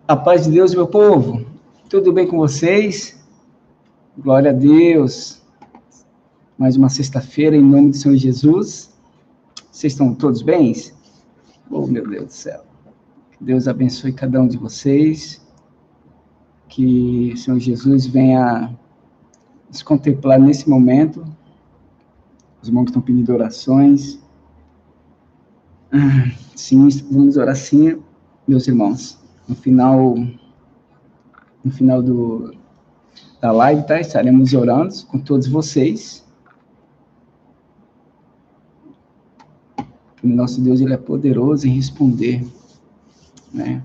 A paz de Deus, meu povo. Tudo bem com vocês? Glória a Deus. Mais uma sexta-feira, em nome de Senhor Jesus. Vocês estão todos bem? Oh, meu Deus do céu. Que Deus abençoe cada um de vocês. Que o Senhor Jesus venha nos contemplar nesse momento. Os irmãos que estão pedindo orações. Sim, vamos orar sim, meus irmãos. No final da live, tá? Estaremos orando com todos vocês. O nosso Deus, ele é poderoso em responder, né?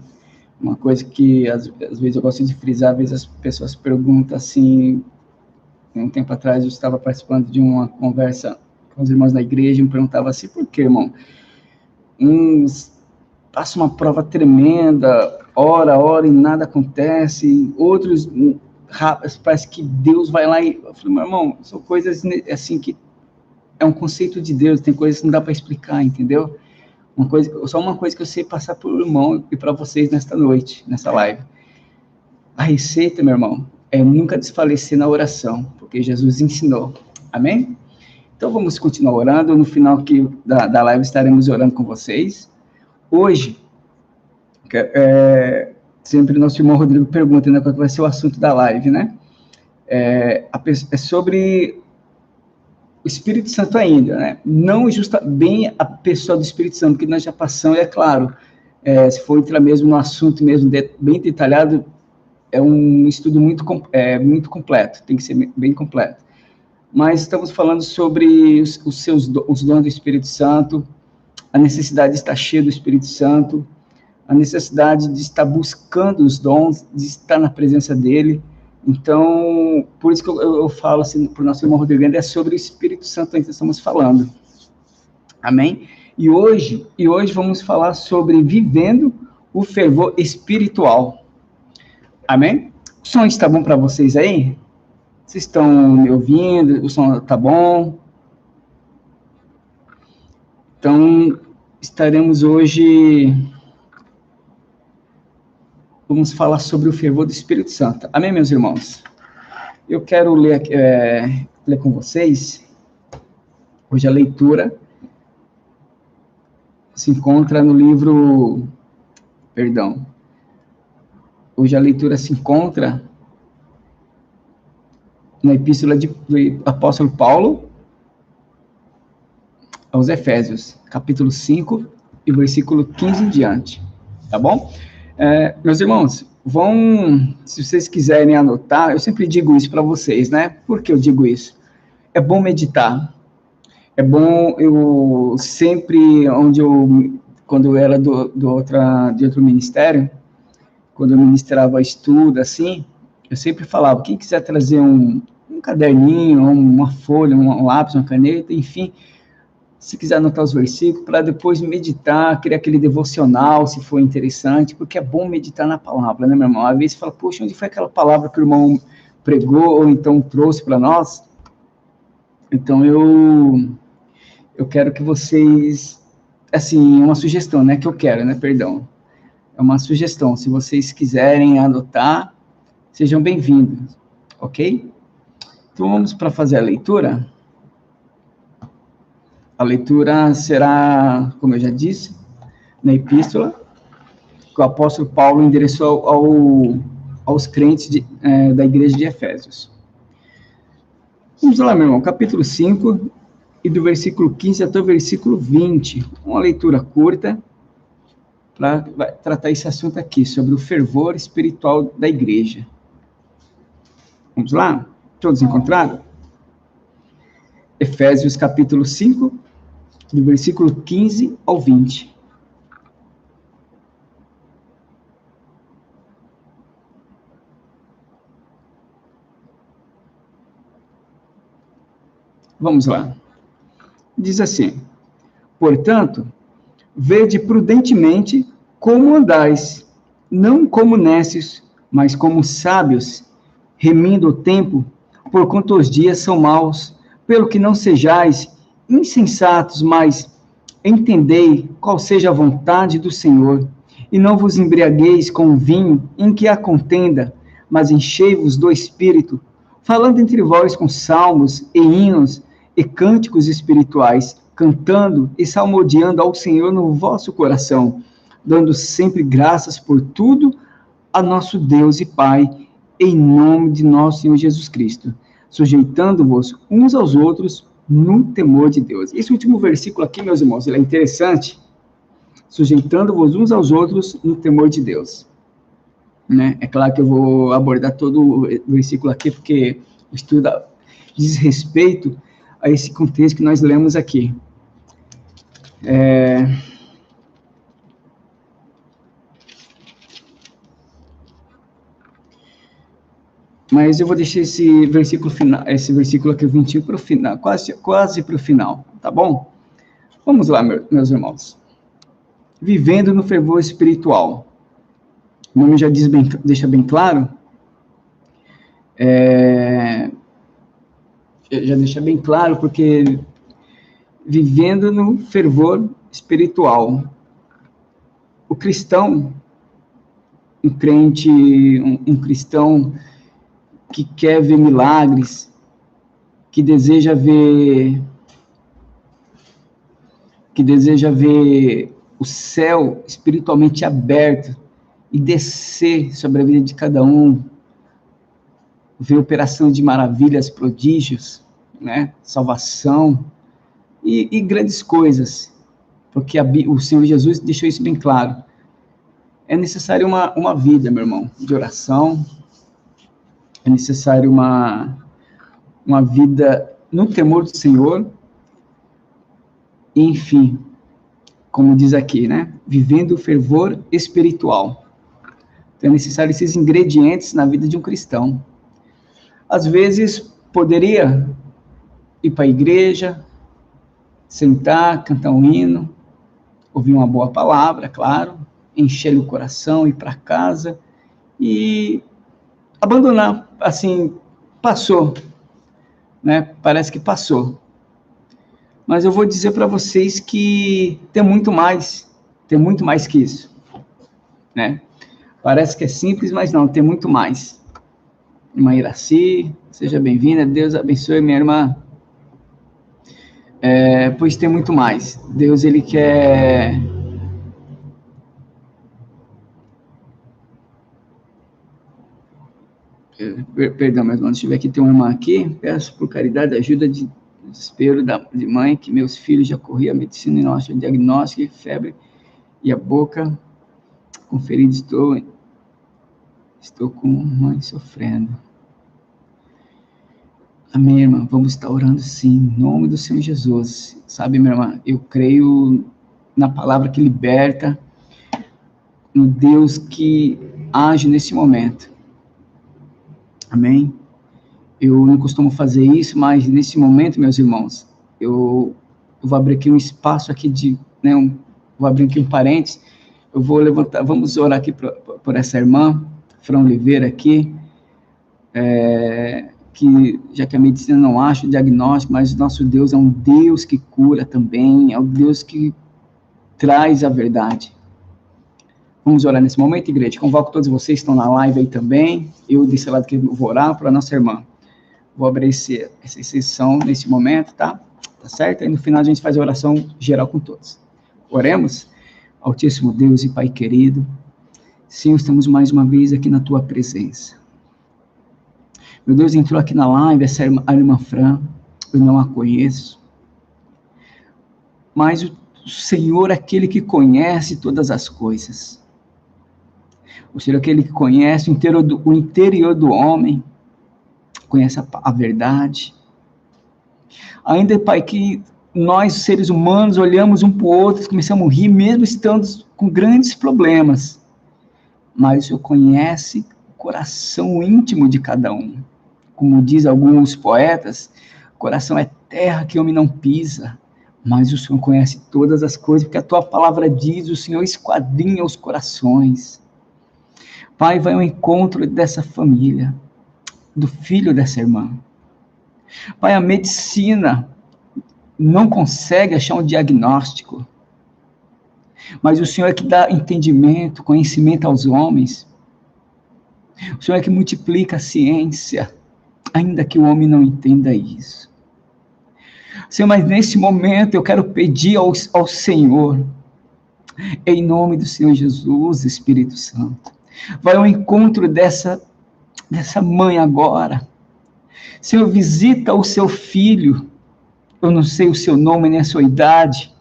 Uma coisa que, às vezes, eu gosto de frisar, às vezes as pessoas perguntam assim, um tempo atrás eu estava participando de uma conversa com os irmãos da igreja, e me perguntava assim, por que, irmão? Uns passam uma prova tremenda, ora, e nada acontece, outros, parece que Deus vai lá e... Eu falei, meu irmão, são coisas assim que é um conceito de Deus, tem coisas que não dá para explicar, entendeu? Só uma coisa que eu sei passar para o irmão e para vocês nesta noite, nessa live. A receita, meu irmão, é nunca desfalecer na oração, porque Jesus ensinou. Amém? Então vamos continuar orando. No final da live estaremos orando com vocês. Hoje, sempre nosso irmão Rodrigo pergunta, né, qual vai ser o assunto da live, né? É sobre o Espírito Santo ainda, né? Não bem a pessoa do Espírito Santo, porque nós já passamos, é claro, se for entrar mesmo no assunto mesmo bem detalhado, é um estudo muito completo, tem que ser bem completo. Mas estamos falando sobre os dons do Espírito Santo, a necessidade de estar cheio do Espírito Santo, a necessidade de estar buscando os dons, de estar na presença dele. Então, por isso que eu falo assim, para o nosso irmão Rodrigo, é sobre o Espírito Santo que estamos falando. Amém? E hoje vamos falar sobre vivendo o fervor espiritual. Amém? O som está bom para vocês aí? Vocês estão me ouvindo? O som está bom? Então, estaremos hoje... Vamos falar sobre o fervor do Espírito Santo. Amém, meus irmãos? Eu quero ler com vocês. Hoje a leitura se encontra no livro... Perdão. Hoje a leitura se encontra na epístola do apóstolo Paulo aos Efésios, capítulo 5, e versículo 15 em diante. Tá bom? Meus irmãos, se vocês quiserem anotar, eu sempre digo isso para vocês, né? Por que eu digo isso? É bom meditar. É bom, eu sempre, quando eu era de outro ministério, quando eu ministrava estudo, assim, eu sempre falava, quem quiser trazer um caderninho, uma folha, um lápis, uma caneta, enfim, se quiser anotar os versículos, para depois meditar, criar aquele devocional, se for interessante, porque é bom meditar na palavra, né, meu irmão? Às vezes você fala, poxa, onde foi aquela palavra que o irmão pregou, ou então trouxe para nós? Então, eu quero que vocês, assim, uma sugestão, né, que eu quero, né, perdão, é uma sugestão, se vocês quiserem anotar, sejam bem-vindos, ok? Então, vamos para fazer a leitura. A leitura será, como eu já disse, na epístola, que o apóstolo Paulo endereçou aos crentes da igreja de Efésios. Vamos lá, meu irmão, capítulo 5, e do versículo 15 até o versículo 20. Uma leitura curta, para tratar esse assunto aqui, sobre o fervor espiritual da igreja. Vamos lá? Todos encontraram? Efésios, capítulo 5, do versículo 15 ao 20. Vamos lá. Diz assim: portanto, vede prudentemente como andais, não como necios, mas como sábios, remindo o tempo, porquanto os dias são maus, pelo que não sejais insensatos, mas entendei qual seja a vontade do Senhor, E não vos embriagueis com o vinho, em que há contenda, mas enchei-vos do Espírito, falando entre vós com salmos e hinos e cânticos espirituais, cantando e salmodiando ao Senhor no vosso coração, dando sempre graças por tudo a nosso Deus e Pai, em nome de nosso Senhor Jesus Cristo, sujeitando-vos uns aos outros no temor de Deus. Esse último versículo aqui, meus irmãos, ele é interessante, sujeitando-vos uns aos outros no temor de Deus. Né? É claro que eu vou abordar todo o versículo aqui, porque o estudo diz respeito a esse contexto que nós lemos aqui. Mas eu vou deixar esse versículo aqui, 21, para o final, quase para o final, tá bom? Vamos lá, meus irmãos. Vivendo no fervor espiritual. O nome já deixa bem claro. Já deixa bem claro, porque vivendo no fervor espiritual. O cristão, um crente, um cristão que quer ver milagres, que deseja ver o céu espiritualmente aberto e descer sobre a vida de cada um, ver operação de maravilhas, prodígios, né? Salvação e grandes coisas, porque o Senhor Jesus deixou isso bem claro. É necessário uma vida, meu irmão, de oração, é necessário uma vida no temor do Senhor, enfim, como diz aqui, né? Vivendo o fervor espiritual. Então, é necessário esses ingredientes na vida de um cristão. Às vezes, poderia ir para a igreja, sentar, cantar um hino, ouvir uma boa palavra, claro, encher o coração, ir para casa e abandonar, assim, passou, né? Parece que passou. Mas eu vou dizer para vocês que tem muito mais que isso, né? Parece que é simples, mas não, tem muito mais. Irmã Iraci, seja bem-vinda, Deus abençoe minha irmã. Pois tem muito mais. Deus, ele quer... Perdão, meus irmãos, deixa eu ver aqui, tem uma irmã aqui. Peço por caridade ajuda de desespero de mãe, que meus filhos já corriam a medicina e não acham diagnóstico, febre e a boca conferida. Estou com mãe sofrendo. Amém, irmã, vamos estar orando sim, em nome do Senhor Jesus. Sabe, minha irmã, eu creio na palavra que liberta, no Deus que age nesse momento. Amém? Eu não costumo fazer isso, mas nesse momento, meus irmãos, eu vou abrir aqui um espaço aqui vou abrir aqui um parênteses, eu vou levantar, vamos orar aqui por essa irmã, Fran Oliveira aqui, que já que a medicina não acha o diagnóstico, mas o nosso Deus é um Deus que cura também, é um Deus que traz a verdade. Vamos orar nesse momento, igreja. Convoco todos vocês que estão na live aí também. Eu desse lado que vou orar para a nossa irmã. Vou abrir essa sessão nesse momento, tá? Tá certo? E no final a gente faz a oração geral com todos. Oremos. Altíssimo Deus e Pai querido, Senhor, estamos mais uma vez aqui na Tua presença. Meu Deus, entrou aqui na live a irmã Fran, eu não a conheço, mas o Senhor é aquele que conhece todas as coisas. O Senhor é aquele que conhece o interior do homem, conhece a verdade. Ainda, Pai, que nós, seres humanos, olhamos um para o outro, começamos a rir, mesmo estando com grandes problemas. Mas o Senhor conhece o coração íntimo de cada um. Como diz alguns poetas, coração é terra que o homem não pisa. Mas o Senhor conhece todas as coisas, porque a Tua palavra diz, o Senhor esquadrinha os corações. Pai, vai ao encontro dessa família, do filho dessa irmã. Pai, a medicina não consegue achar um diagnóstico. Mas o Senhor é que dá entendimento, conhecimento aos homens. O Senhor é que multiplica a ciência, ainda que o homem não entenda isso. Senhor, mas nesse momento eu quero pedir ao Senhor, em nome do Senhor Jesus, Espírito Santo, vai ao encontro dessa mãe agora. Senhor, visita o seu filho, eu não sei o seu nome nem a sua idade,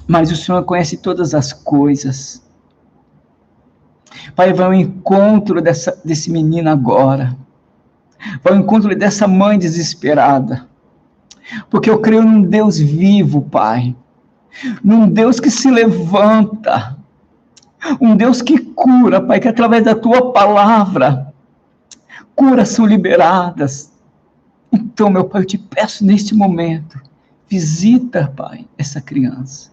mas o Senhor conhece todas as coisas. Pai, vai ao encontro desse menino agora, vai ao encontro dessa mãe desesperada, porque eu creio num Deus vivo, Pai, num Deus que se levanta, um Deus que cura, Pai, que através da Tua palavra, curas são liberadas. Então, meu Pai, eu te peço neste momento, visita, Pai, essa criança.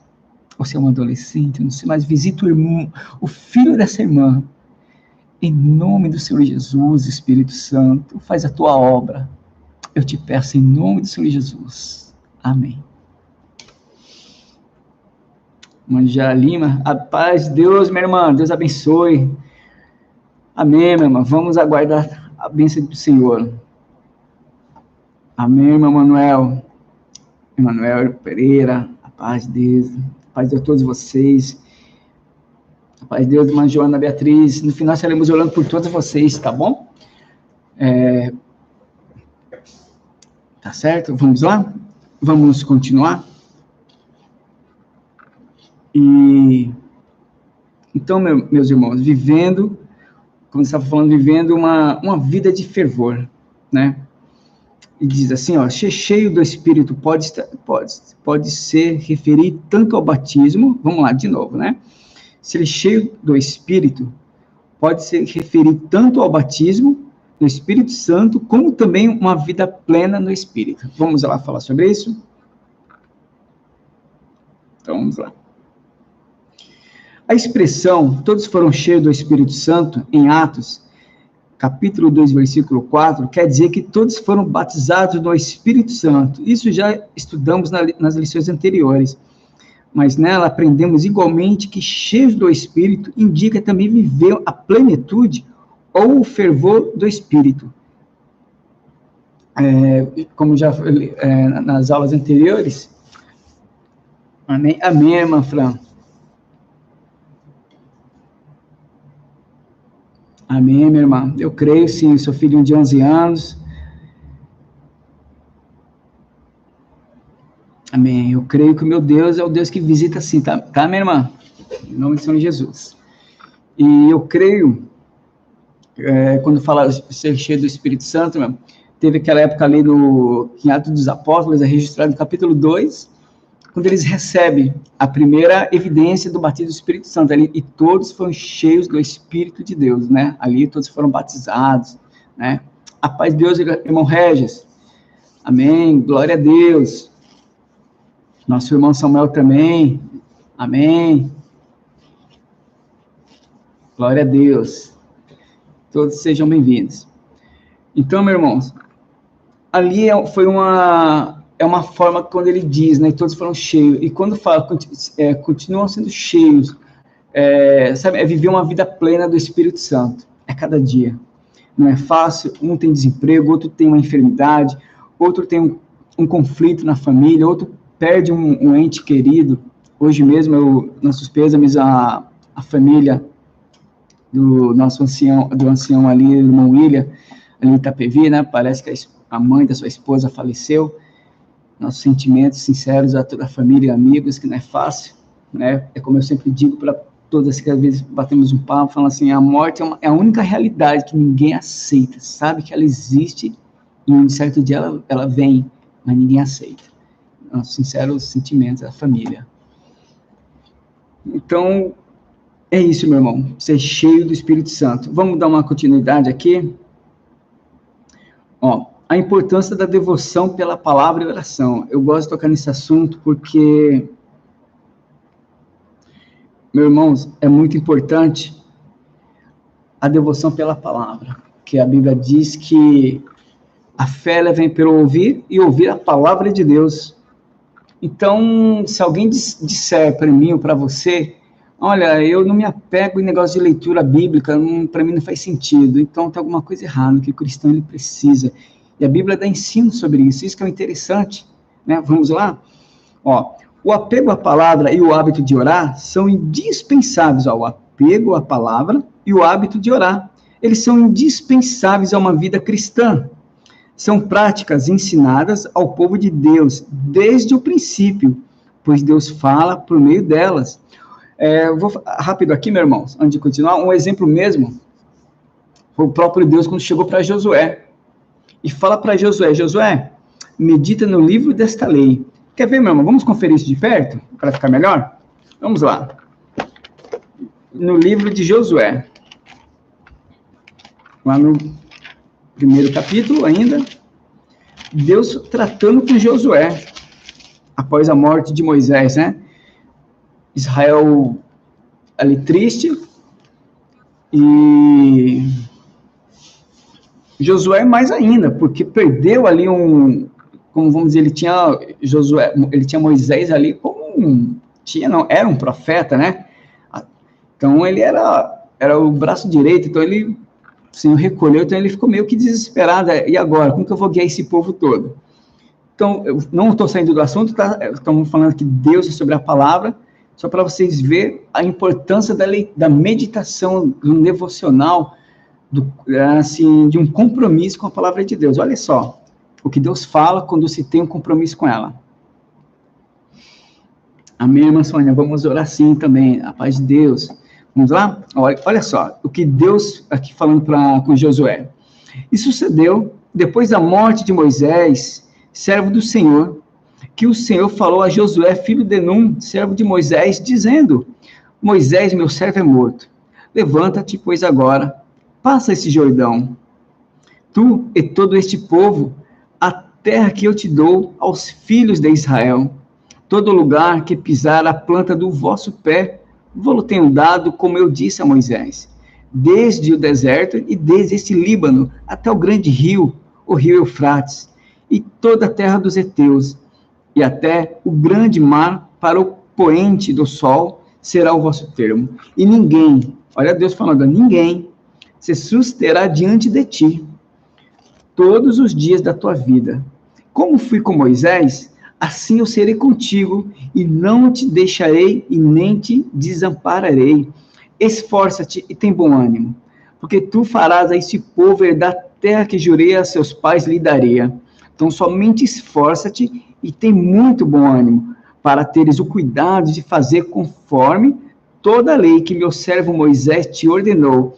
Ou se é um adolescente, não sei, mas visita o irmão, o filho dessa irmã. Em nome do Senhor Jesus, Espírito Santo, faz a Tua obra. Eu te peço em nome do Senhor Jesus. Amém. Manjá Lima, a paz de Deus, minha irmã, Deus abençoe. Amém, minha irmã, vamos aguardar a bênção do Senhor. Amém, irmão Manuel. Emanuel Pereira, a paz de Deus, a paz de todos vocês. A paz de Deus, irmã Joana Beatriz. No final estaremos orando por todos vocês, tá bom? Tá certo? Vamos lá? Vamos continuar? Então, meus irmãos, vivendo, como você estava falando, vivendo uma vida de fervor, né? E diz assim, ó, cheio do Espírito pode ser referir tanto ao batismo, vamos lá, de novo, né? Ser cheio do Espírito pode se referir tanto ao batismo do Espírito Santo, como também uma vida plena no Espírito. Vamos lá falar sobre isso? Então, vamos lá. A expressão, todos foram cheios do Espírito Santo, em Atos, capítulo 2, versículo 4, quer dizer que todos foram batizados no Espírito Santo. Isso já estudamos nas lições anteriores. Mas nela aprendemos igualmente que cheios do Espírito indica também viver a plenitude ou o fervor do Espírito. Como já falei nas aulas anteriores. Amém, amém, irmã Fran. Amém, minha irmã. Eu creio, sim, sou filhinho de 11 anos. Amém. Eu creio que o meu Deus é o Deus que visita sim, tá, minha irmã? Em nome de Senhor Jesus. E eu creio, quando fala ser cheio do Espírito Santo, teve aquela época ali em Atos dos Apóstolos, é registrado no capítulo 2, quando eles recebem a primeira evidência do batismo do Espírito Santo, ali, e todos foram cheios do Espírito de Deus, né? Ali todos foram batizados, né? A paz de Deus, irmão Regis. Amém. Glória a Deus. Nosso irmão Samuel também. Amém. Glória a Deus. Todos sejam bem-vindos. Então, meus irmãos, ali foi uma forma quando ele diz, né, todos foram cheios, e quando fala, continuam sendo cheios, sabe, é viver uma vida plena do Espírito Santo, cada dia. Não é fácil, um tem desemprego, outro tem uma enfermidade, outro tem um conflito na família, outro perde um ente querido. Hoje mesmo, nossos pêsames, a família do nosso ancião ali, irmão William, ali em Itapevi, né, parece que a mãe da sua esposa faleceu. Nossos sentimentos sinceros a toda a família e amigos, que não é fácil, né? É como eu sempre digo para todas que às vezes batemos um papo, falando assim, a morte é a única realidade que ninguém aceita, sabe que ela existe, e um certo dia ela vem, mas ninguém aceita. Nossos sinceros sentimentos à família. Então, é isso, meu irmão, ser cheio do Espírito Santo. Vamos dar uma continuidade aqui? Ó, a importância da devoção pela palavra e oração. Eu gosto de tocar nesse assunto porque, meus irmãos, é muito importante a devoção pela palavra, que a Bíblia diz que a fé ela vem pelo ouvir e ouvir a palavra de Deus. Então, se alguém disser para mim ou para você olha, eu não me apego em negócio de leitura bíblica, para mim não faz sentido. Então tem alguma coisa errada que o cristão ele precisa. E a Bíblia dá ensino sobre isso que é interessante, né? Vamos lá? Ó, o apego à palavra e o hábito de orar são indispensáveis. Ó, o apego à palavra e o hábito de orar. Eles são indispensáveis a uma vida cristã. São práticas ensinadas ao povo de Deus desde o princípio, pois Deus fala por meio delas. Eu vou rápido aqui, meu irmão, antes de continuar, um exemplo mesmo, foi o próprio Deus quando chegou para Josué, e fala para Josué, Josué, medita no livro desta lei. Quer ver, meu irmão? Vamos conferir isso de perto, para ficar melhor? Vamos lá. No livro de Josué, lá no primeiro capítulo ainda, Deus tratando com Josué, após a morte de Moisés, né? Israel ali triste, e Josué mais ainda, porque perdeu ali como vamos dizer, ele tinha Moisés ali como era um profeta, né? Então ele era o braço direito, então ele o Senhor recolheu, então ele ficou meio que desesperado. E agora? Como que eu vou guiar esse povo todo? Então, eu não estou saindo do assunto, tá? Estamos falando que Deus é sobre a palavra, só para vocês verem a importância da meditação, do devocional, assim, de um compromisso com a palavra de Deus. Olha só, o que Deus fala quando se tem um compromisso com ela. Amém, irmã Sônia? Vamos orar sim também, a paz de Deus. Vamos lá? Olha só, o que Deus, aqui falando com Josué. E sucedeu, depois da morte de Moisés, servo do Senhor, que o Senhor falou a Josué, filho de Num, servo de Moisés, dizendo, Moisés, meu servo, é morto. Levanta-te, pois agora, passa esse Jordão, tu e todo este povo, a terra que eu te dou aos filhos de Israel. Todo lugar que pisar a planta do vosso pé, vou-lo tenho dado, como eu disse a Moisés, desde o deserto e desde este Líbano até o grande rio, o rio Eufrates, e toda a terra dos heteus, e até o grande mar para o poente do sol será o vosso termo. E ninguém, olha Deus falando, ninguém se susterá diante de ti todos os dias da tua vida. Como fui com Moisés, assim eu serei contigo, e não te deixarei e nem te desampararei. Esforça-te e tem bom ânimo, porque tu farás a esse povo herdar a terra que jurei a seus pais lhe daria. Então, somente esforça-te e tem muito bom ânimo, para teres o cuidado de fazer conforme toda a lei que meu servo Moisés te ordenou.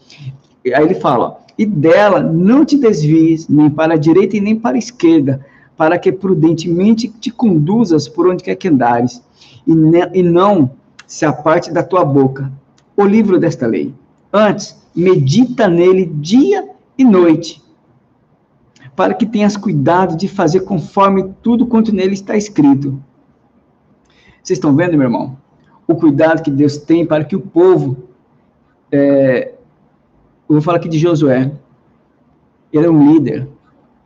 Aí ele fala, e dela não te desvies, nem para a direita e nem para a esquerda, para que prudentemente te conduzas por onde quer que andares, e não se aparte da tua boca o livro desta lei. Antes, medita nele dia e noite, para que tenhas cuidado de fazer conforme tudo quanto nele está escrito. Vocês estão vendo, meu irmão? O cuidado que Deus tem para que o povo... eu vou falar aqui de Josué. Ele é um líder.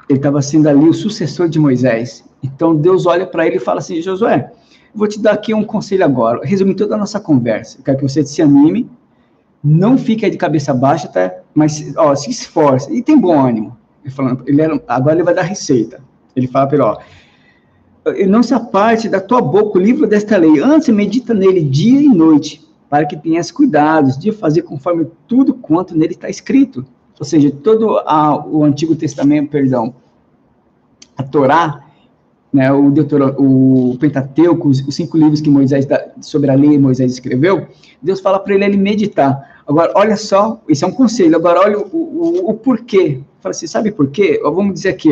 Ele estava sendo ali o sucessor de Moisés. Então, Deus olha para ele e fala assim, Josué, vou te dar aqui um conselho agora, resumindo toda a nossa conversa. Eu quero que você se anime, não fique aí de cabeça baixa, tá? Mas se esforce e tem bom ânimo. Agora ele vai dar receita. Ele fala para ele, não se aparte da tua boca o livro desta lei, antes medita nele dia e noite, para que tenhas cuidados de fazer conforme tudo quanto nele está escrito. Ou seja, todo o Antigo Testamento, a Torá, né, o Pentateuco, os 5 livros que sobre a lei Moisés escreveu, Deus fala para ele meditar. Agora, olha só, esse é um conselho, agora olha o porquê. Fala assim, sabe por quê? Vamos dizer aqui,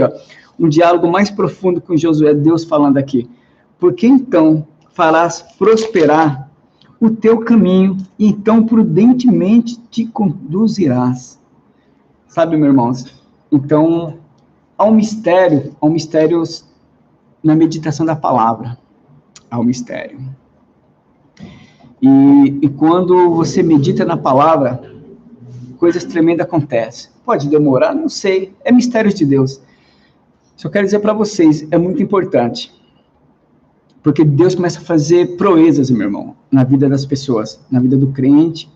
um diálogo mais profundo com Josué, Deus falando aqui. Porque então farás prosperar o teu caminho, e então prudentemente te conduzirás. Sabe, meus irmãos? Então, há um mistério na meditação da palavra. Há um mistério. E quando você medita na palavra, coisas tremendas acontecem. Pode demorar, não sei. É mistério de Deus. Só quero dizer para vocês, é muito importante. Porque Deus começa a fazer proezas, meu irmão, na vida das pessoas, na vida do crente.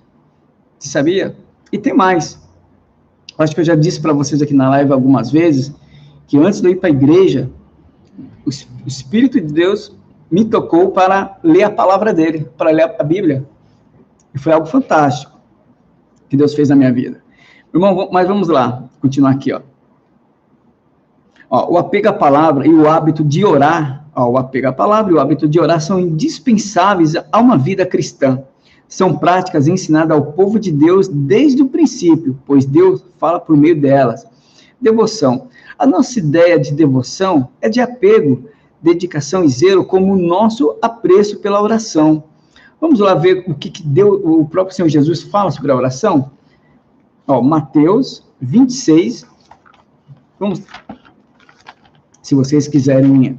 Você sabia? E tem mais. Acho que eu já disse para vocês aqui na live algumas vezes, que antes de eu ir para a igreja, o Espírito de Deus me tocou para ler a palavra dele, para ler a Bíblia. E foi algo fantástico que Deus fez na minha vida. Irmão, mas vamos lá, continuar aqui, ó. O apego à palavra e o hábito de orar, o apego à palavra e o hábito de orar são indispensáveis a uma vida cristã. São práticas ensinadas ao povo de Deus desde o princípio, pois Deus fala por meio delas. Devoção. A nossa ideia de devoção é de apego, dedicação e zelo como o nosso apreço pela oração. Vamos lá ver o que o próprio Senhor Jesus fala sobre a oração? Mateus 26. Vamos... Se vocês quiserem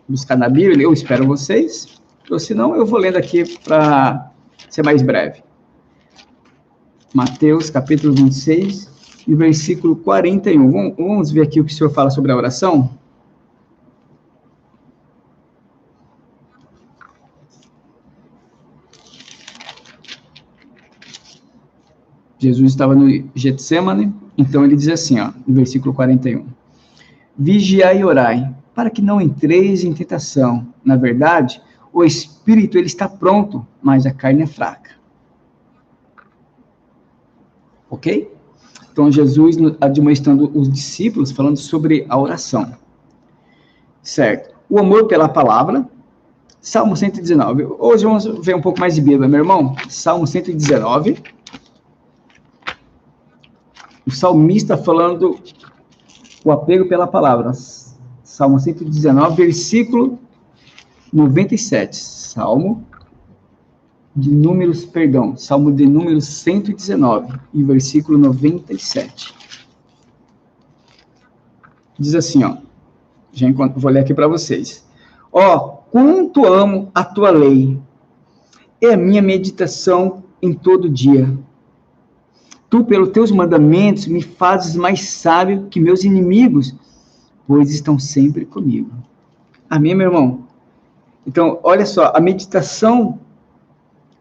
buscar na Bíblia, eu espero vocês. Ou se não, eu vou lendo aqui para ser mais breve. Mateus, capítulo 26, e versículo 41. Vamos ver aqui o que o Senhor fala sobre a oração? Jesus estava no Getsemane, então ele diz assim, no versículo 41. Vigiai e orai, para que não entreis em tentação. Na verdade, o espírito ele está pronto, mas a carne é fraca. Ok? Então, Jesus admoestando os discípulos, falando sobre a oração. Certo. O amor pela palavra, Salmo 119. Hoje vamos ver um pouco mais de Bíblia, meu irmão. Salmo 119. O salmista falando o apego pela palavra. Salmo 119, versículo 97. Salmo de números 119, e versículo 97. Diz assim, vou ler aqui para vocês. Quanto amo a tua lei, é a minha meditação em todo dia. Tu, pelos teus mandamentos, me fazes mais sábio que meus inimigos, pois estão sempre comigo. Amém, meu irmão? Então, olha só, a meditação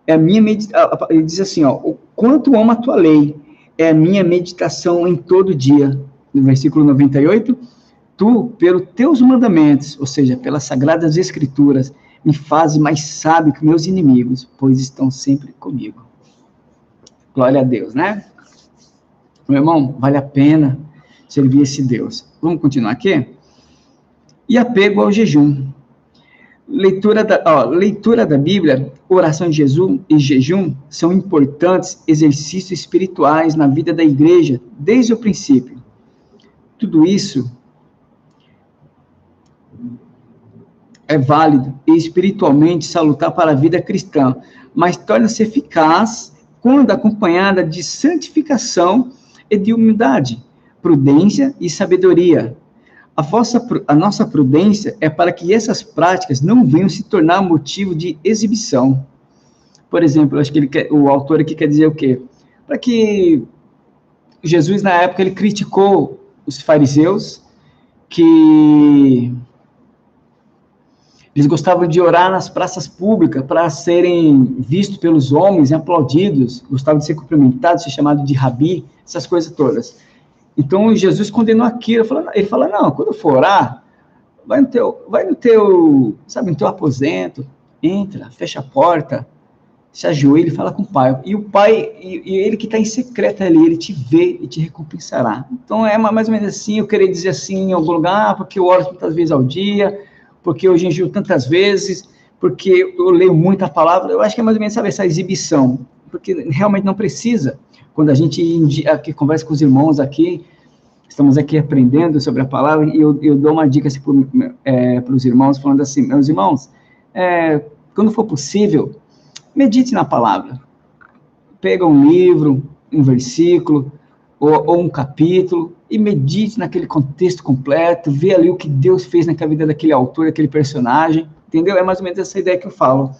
é a minha meditação. Ele diz assim, o quanto amo a tua lei, é a minha meditação em todo dia. No versículo 98, tu, pelos teus mandamentos, ou seja, pelas sagradas escrituras, me fazes mais sábio que meus inimigos, pois estão sempre comigo. Glória a Deus, né? Meu irmão, vale a pena servir esse Deus. Vamos continuar aqui? E apego ao jejum. Leitura da Bíblia, oração e jejum são importantes exercícios espirituais na vida da igreja, desde o princípio. Tudo isso é válido e espiritualmente salutar para a vida cristã, mas torna-se eficaz quando acompanhada de santificação e de humildade, prudência e sabedoria. A nossa prudência é para que essas práticas não venham se tornar motivo de exibição. Por exemplo, acho que o autor aqui quer dizer o quê? Para que Jesus, na época, ele criticou os fariseus, que eles gostavam de orar nas praças públicas para serem vistos pelos homens e aplaudidos, gostavam de ser cumprimentados, ser chamado de rabi, essas coisas todas. Então, Jesus condenou aquilo, ele fala, não, quando for orar, vai no teu aposento, entra, fecha a porta, se ajoelha e fala com o Pai. E o Pai, e ele que está em secreto ali, ele te vê e te recompensará. Então, é mais ou menos assim, eu queria dizer assim em algum lugar, porque eu oro tantas vezes ao dia, porque eu jejuo tantas vezes, porque eu leio muita palavra, eu acho que é mais ou menos, essa exibição, porque realmente não precisa. Quando a gente aqui conversa com os irmãos aqui, estamos aqui aprendendo sobre a palavra, e eu dou uma dica assim, para os irmãos, falando assim, meus irmãos, quando for possível, medite na palavra. Pega um livro, um versículo, ou um capítulo, e medite naquele contexto completo, vê ali o que Deus fez na vida daquele autor, daquele personagem, entendeu? É mais ou menos essa ideia que eu falo.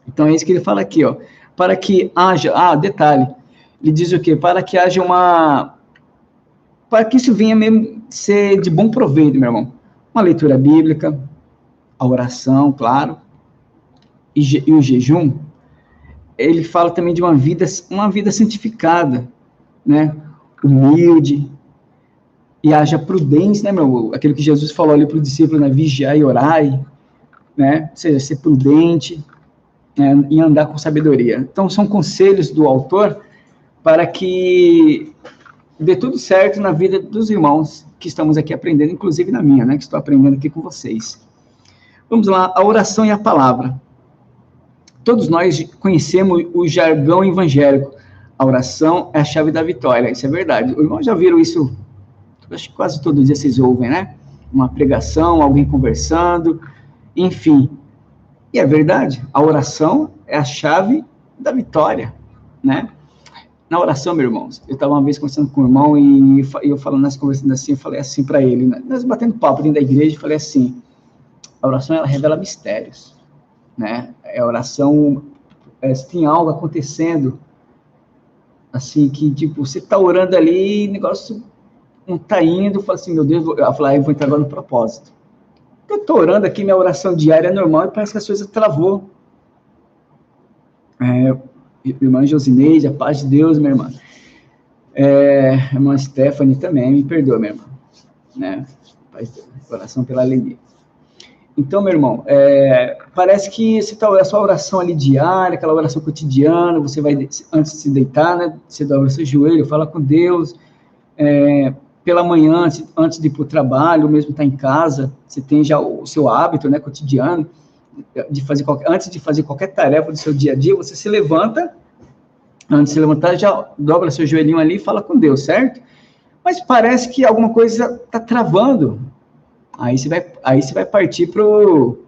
Então, é isso que ele fala aqui, para que haja, detalhe, ele diz o quê? Para que haja para que isso venha mesmo ser de bom proveito, meu irmão. Uma leitura bíblica, a oração, claro, e o jejum, ele fala também de uma vida santificada, né? Humilde, e haja prudência, né, aquilo que Jesus falou ali para o discípulo, né? Vigiai e orai, né? Ou seja, ser prudente, né? E andar com sabedoria. Então, são conselhos do autor para que dê tudo certo na vida dos irmãos que estamos aqui aprendendo, inclusive na minha, né? Que estou aprendendo aqui com vocês. Vamos lá, a oração e a palavra. Todos nós conhecemos o jargão evangélico. A oração é a chave da vitória. Isso é verdade. Os irmãos já viram isso, acho que quase todo dia vocês ouvem, né? Uma pregação, alguém conversando, enfim. E é verdade, a oração é a chave da vitória, né? Na oração, meus irmãos, eu estava uma vez conversando com um irmão e eu falando, nós conversando assim, eu falei assim para ele, né? Nós batendo papo dentro da igreja, falei assim, a oração, ela revela mistérios, né? A oração, tem algo acontecendo, assim, que, tipo, você está orando ali, negócio não está indo, fala assim, meu Deus, eu vou entrar agora no propósito. Eu estou orando aqui, minha oração diária é normal, e parece que as coisas travou. Irmã Josineide, a paz de Deus, minha irmã. Irmã Stephanie também, me perdoa, minha irmã. Né? Oração pela alegria. Então, meu irmão, parece que a sua oração ali diária, aquela oração cotidiana, você vai, antes de se deitar, né? Você dobra o seu joelho, fala com Deus, pela manhã, antes de ir para o trabalho, ou mesmo estar em casa, você tem já o seu hábito, né, cotidiano, antes de fazer qualquer tarefa do seu dia a dia, você se levanta, antes de se levantar, já dobra seu joelhinho ali e fala com Deus, certo? Mas parece que alguma coisa está travando. Aí você vai partir para o...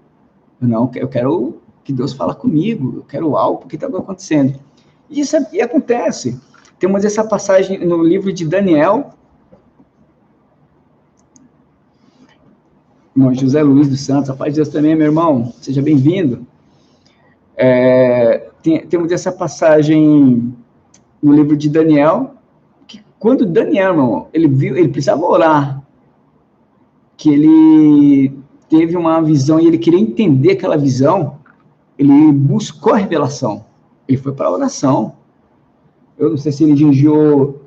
Não, eu quero que Deus fale comigo, eu quero algo, que está acontecendo. E acontece. Temos essa passagem no livro de Daniel. Irmão José Luiz dos Santos, a paz de Deus também, meu irmão, seja bem-vindo. Temos essa passagem no livro de Daniel, que quando Daniel, irmão, ele precisava orar, que ele teve uma visão e ele queria entender aquela visão, ele buscou a revelação, ele foi para a oração. Eu não sei se ele jejuou,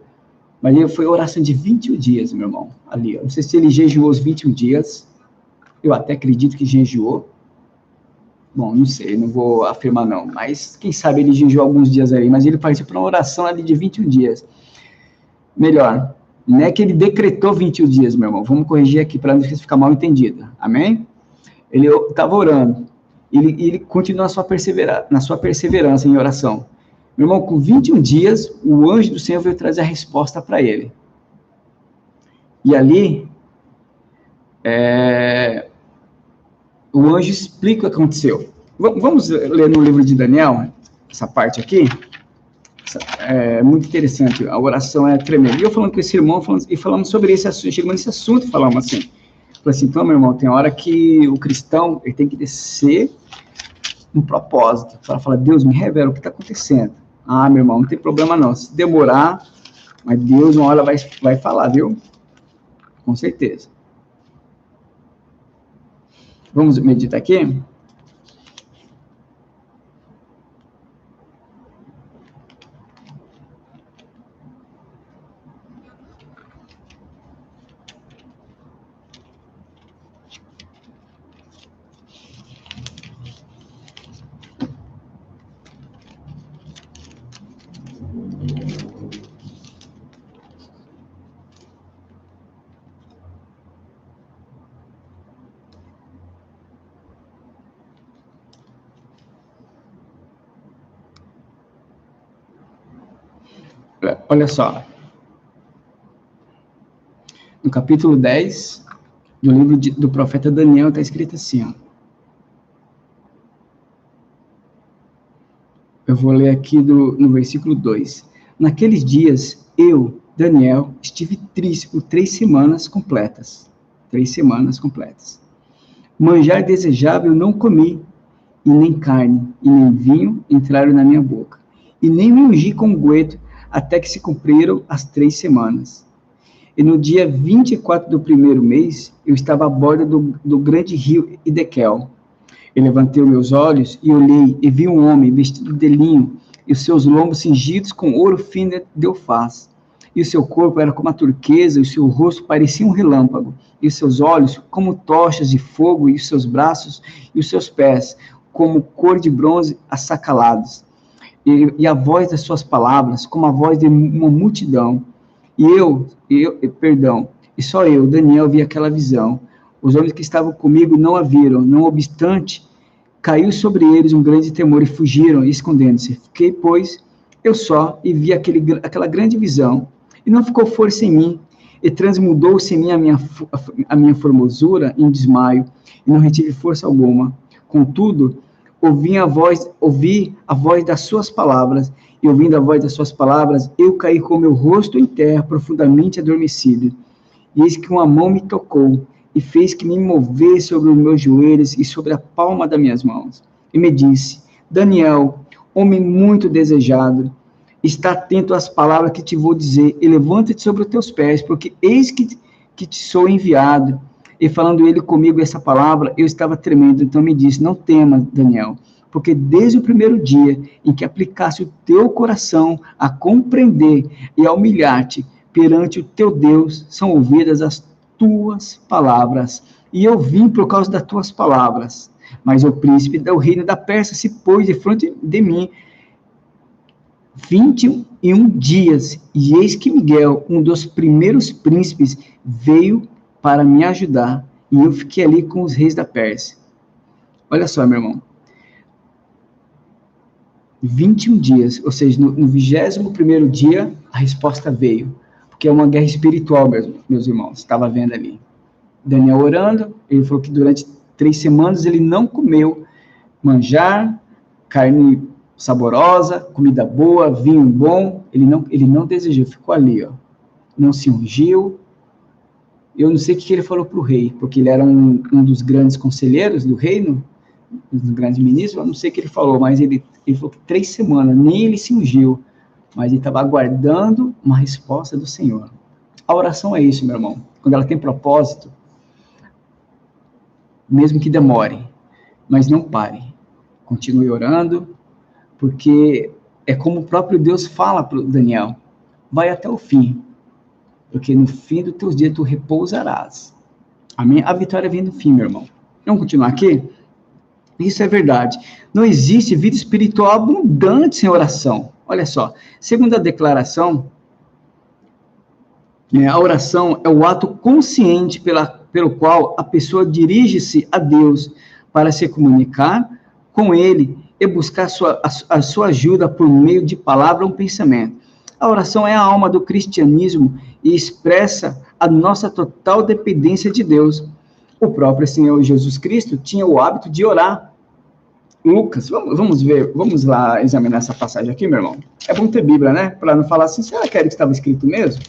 mas ele foi oração de 21 dias, meu irmão, ali. Eu não sei se ele jejuou os 21 dias, eu até acredito que jejuou. Bom, não sei, não vou afirmar não, mas quem sabe ele jejuou alguns dias aí, mas ele partiu para uma oração ali de 21 dias. Melhor, não é que ele decretou 21 dias, meu irmão, vamos corrigir aqui para não ficar mal entendido, amém? Ele estava orando, ele continua na sua perseverança em oração. Meu irmão, com 21 dias, o anjo do Senhor veio trazer a resposta para ele. E ali, o anjo explica o que aconteceu. Vamos ler no livro de Daniel, essa parte aqui. É muito interessante, a oração é tremenda. E eu falando com esse irmão, falamos sobre esse assunto, chegamos nesse assunto, falamos assim. Falei assim, então, meu irmão, tem hora que o cristão ele tem que descer um propósito, para falar, Deus, me revela o que está acontecendo. Ah, meu irmão, não tem problema não, se demorar, mas Deus uma hora vai falar, viu? Com certeza. Vamos meditar aqui? Olha só, no capítulo 10 do livro do profeta Daniel está escrito assim, ó. Eu vou ler aqui no versículo 2. Naqueles dias, eu, Daniel, estive triste por 3 semanas completas. 3 semanas completas. Manjar desejável não comi, e nem carne, e nem vinho entraram na minha boca. E nem me ungi com guento, até que se cumpriram as 3 semanas. E no dia 24 do primeiro mês, eu estava à borda do grande rio Idequel, Eu levantei os meus olhos e olhei, e vi um homem vestido de linho, e os seus lombos cingidos com ouro fino de ofaz. E o seu corpo era como a turquesa, e o seu rosto parecia um relâmpago, e os seus olhos como tochas de fogo, e os seus braços e os seus pés como cor de bronze assacalados. E a voz das suas palavras como a voz de uma multidão. E só eu, Daniel, vi aquela visão. Os homens que estavam comigo não a viram, não obstante, caiu sobre eles um grande temor e fugiram, escondendo-se. Fiquei, pois, eu só, e vi aquela grande visão, e não ficou força em mim, e transmudou-se em mim a minha formosura em desmaio, e não retive força alguma. Contudo, ouvi a voz das suas palavras, e ouvindo a voz das suas palavras, eu caí com meu rosto em terra, profundamente adormecido. E eis que uma mão me tocou, e fez que me movesse sobre os meus joelhos e sobre a palma das minhas mãos. E me disse: Daniel, homem muito desejado, está atento às palavras que te vou dizer, e levanta-te sobre os teus pés, porque eis que te sou enviado. E falando ele comigo essa palavra, eu estava tremendo. Então me disse: não temas, Daniel, porque desde o primeiro dia em que aplicaste o teu coração a compreender e a humilhar-te perante o teu Deus, são ouvidas as tuas palavras. E eu vim por causa das tuas palavras. Mas o príncipe do reino da Pérsia se pôs de frente de mim 21 dias, e eis que Miguel, um dos primeiros príncipes, veio para me ajudar, e eu fiquei ali com os reis da Pérsia. Olha só, meu irmão. 21 dias, ou seja, no 21º dia, a resposta veio, porque é uma guerra espiritual, meus irmãos, estava vendo ali. Daniel orando, ele falou que durante 3 semanas ele não comeu manjar, carne saborosa, comida boa, vinho bom, ele não desejou, ficou ali, ó, não se ungiu. Eu não sei o que ele falou para o rei, porque ele era um dos grandes conselheiros do reino, um dos grandes ministros, eu não sei o que ele falou, mas ele falou que 3 semanas, nem ele se ungiu, mas ele estava aguardando uma resposta do Senhor. A oração é isso, meu irmão, quando ela tem propósito, mesmo que demore, mas não pare, continue orando, porque é como o próprio Deus fala para o Daniel: vai até o fim, porque no fim dos teus dias tu repousarás. Amém? A vitória vem no fim, meu irmão. Vamos continuar aqui? Isso é verdade. Não existe vida espiritual abundante sem oração. Olha só, segundo a declaração, a oração é o ato consciente pelo qual a pessoa dirige-se a Deus para se comunicar com Ele e buscar a sua ajuda por meio de palavra ou pensamento. A oração é a alma do cristianismo e expressa a nossa total dependência de Deus. O próprio Senhor Jesus Cristo tinha o hábito de orar. Lucas, vamos lá examinar essa passagem aqui, meu irmão. É bom ter Bíblia, né? Para não falar assim, será que era que estava escrito mesmo?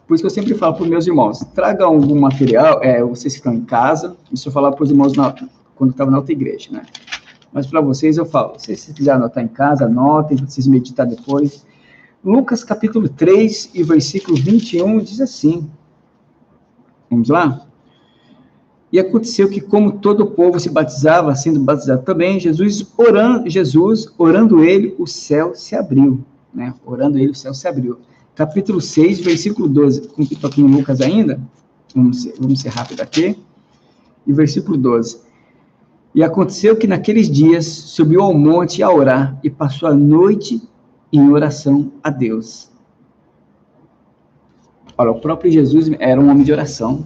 Por isso que eu sempre falo para os meus irmãos, tragam algum material, vocês que estão em casa, isso eu falava para os irmãos quando estava na outra igreja, né? Mas para vocês eu falo, se vocês quiserem anotar em casa, anotem, para vocês meditar depois. Lucas capítulo 3 e versículo 21 diz assim, vamos lá? E aconteceu que, como todo o povo se batizava, sendo batizado também, Jesus, orando ele, o céu se abriu, né? Orando ele, o céu se abriu. Capítulo 6, versículo 12, estou aqui em Lucas ainda, vamos ser rápido aqui, e versículo 12. E aconteceu que naqueles dias subiu ao monte a orar e passou a noite em oração a Deus. Olha, o próprio Jesus era um homem de oração.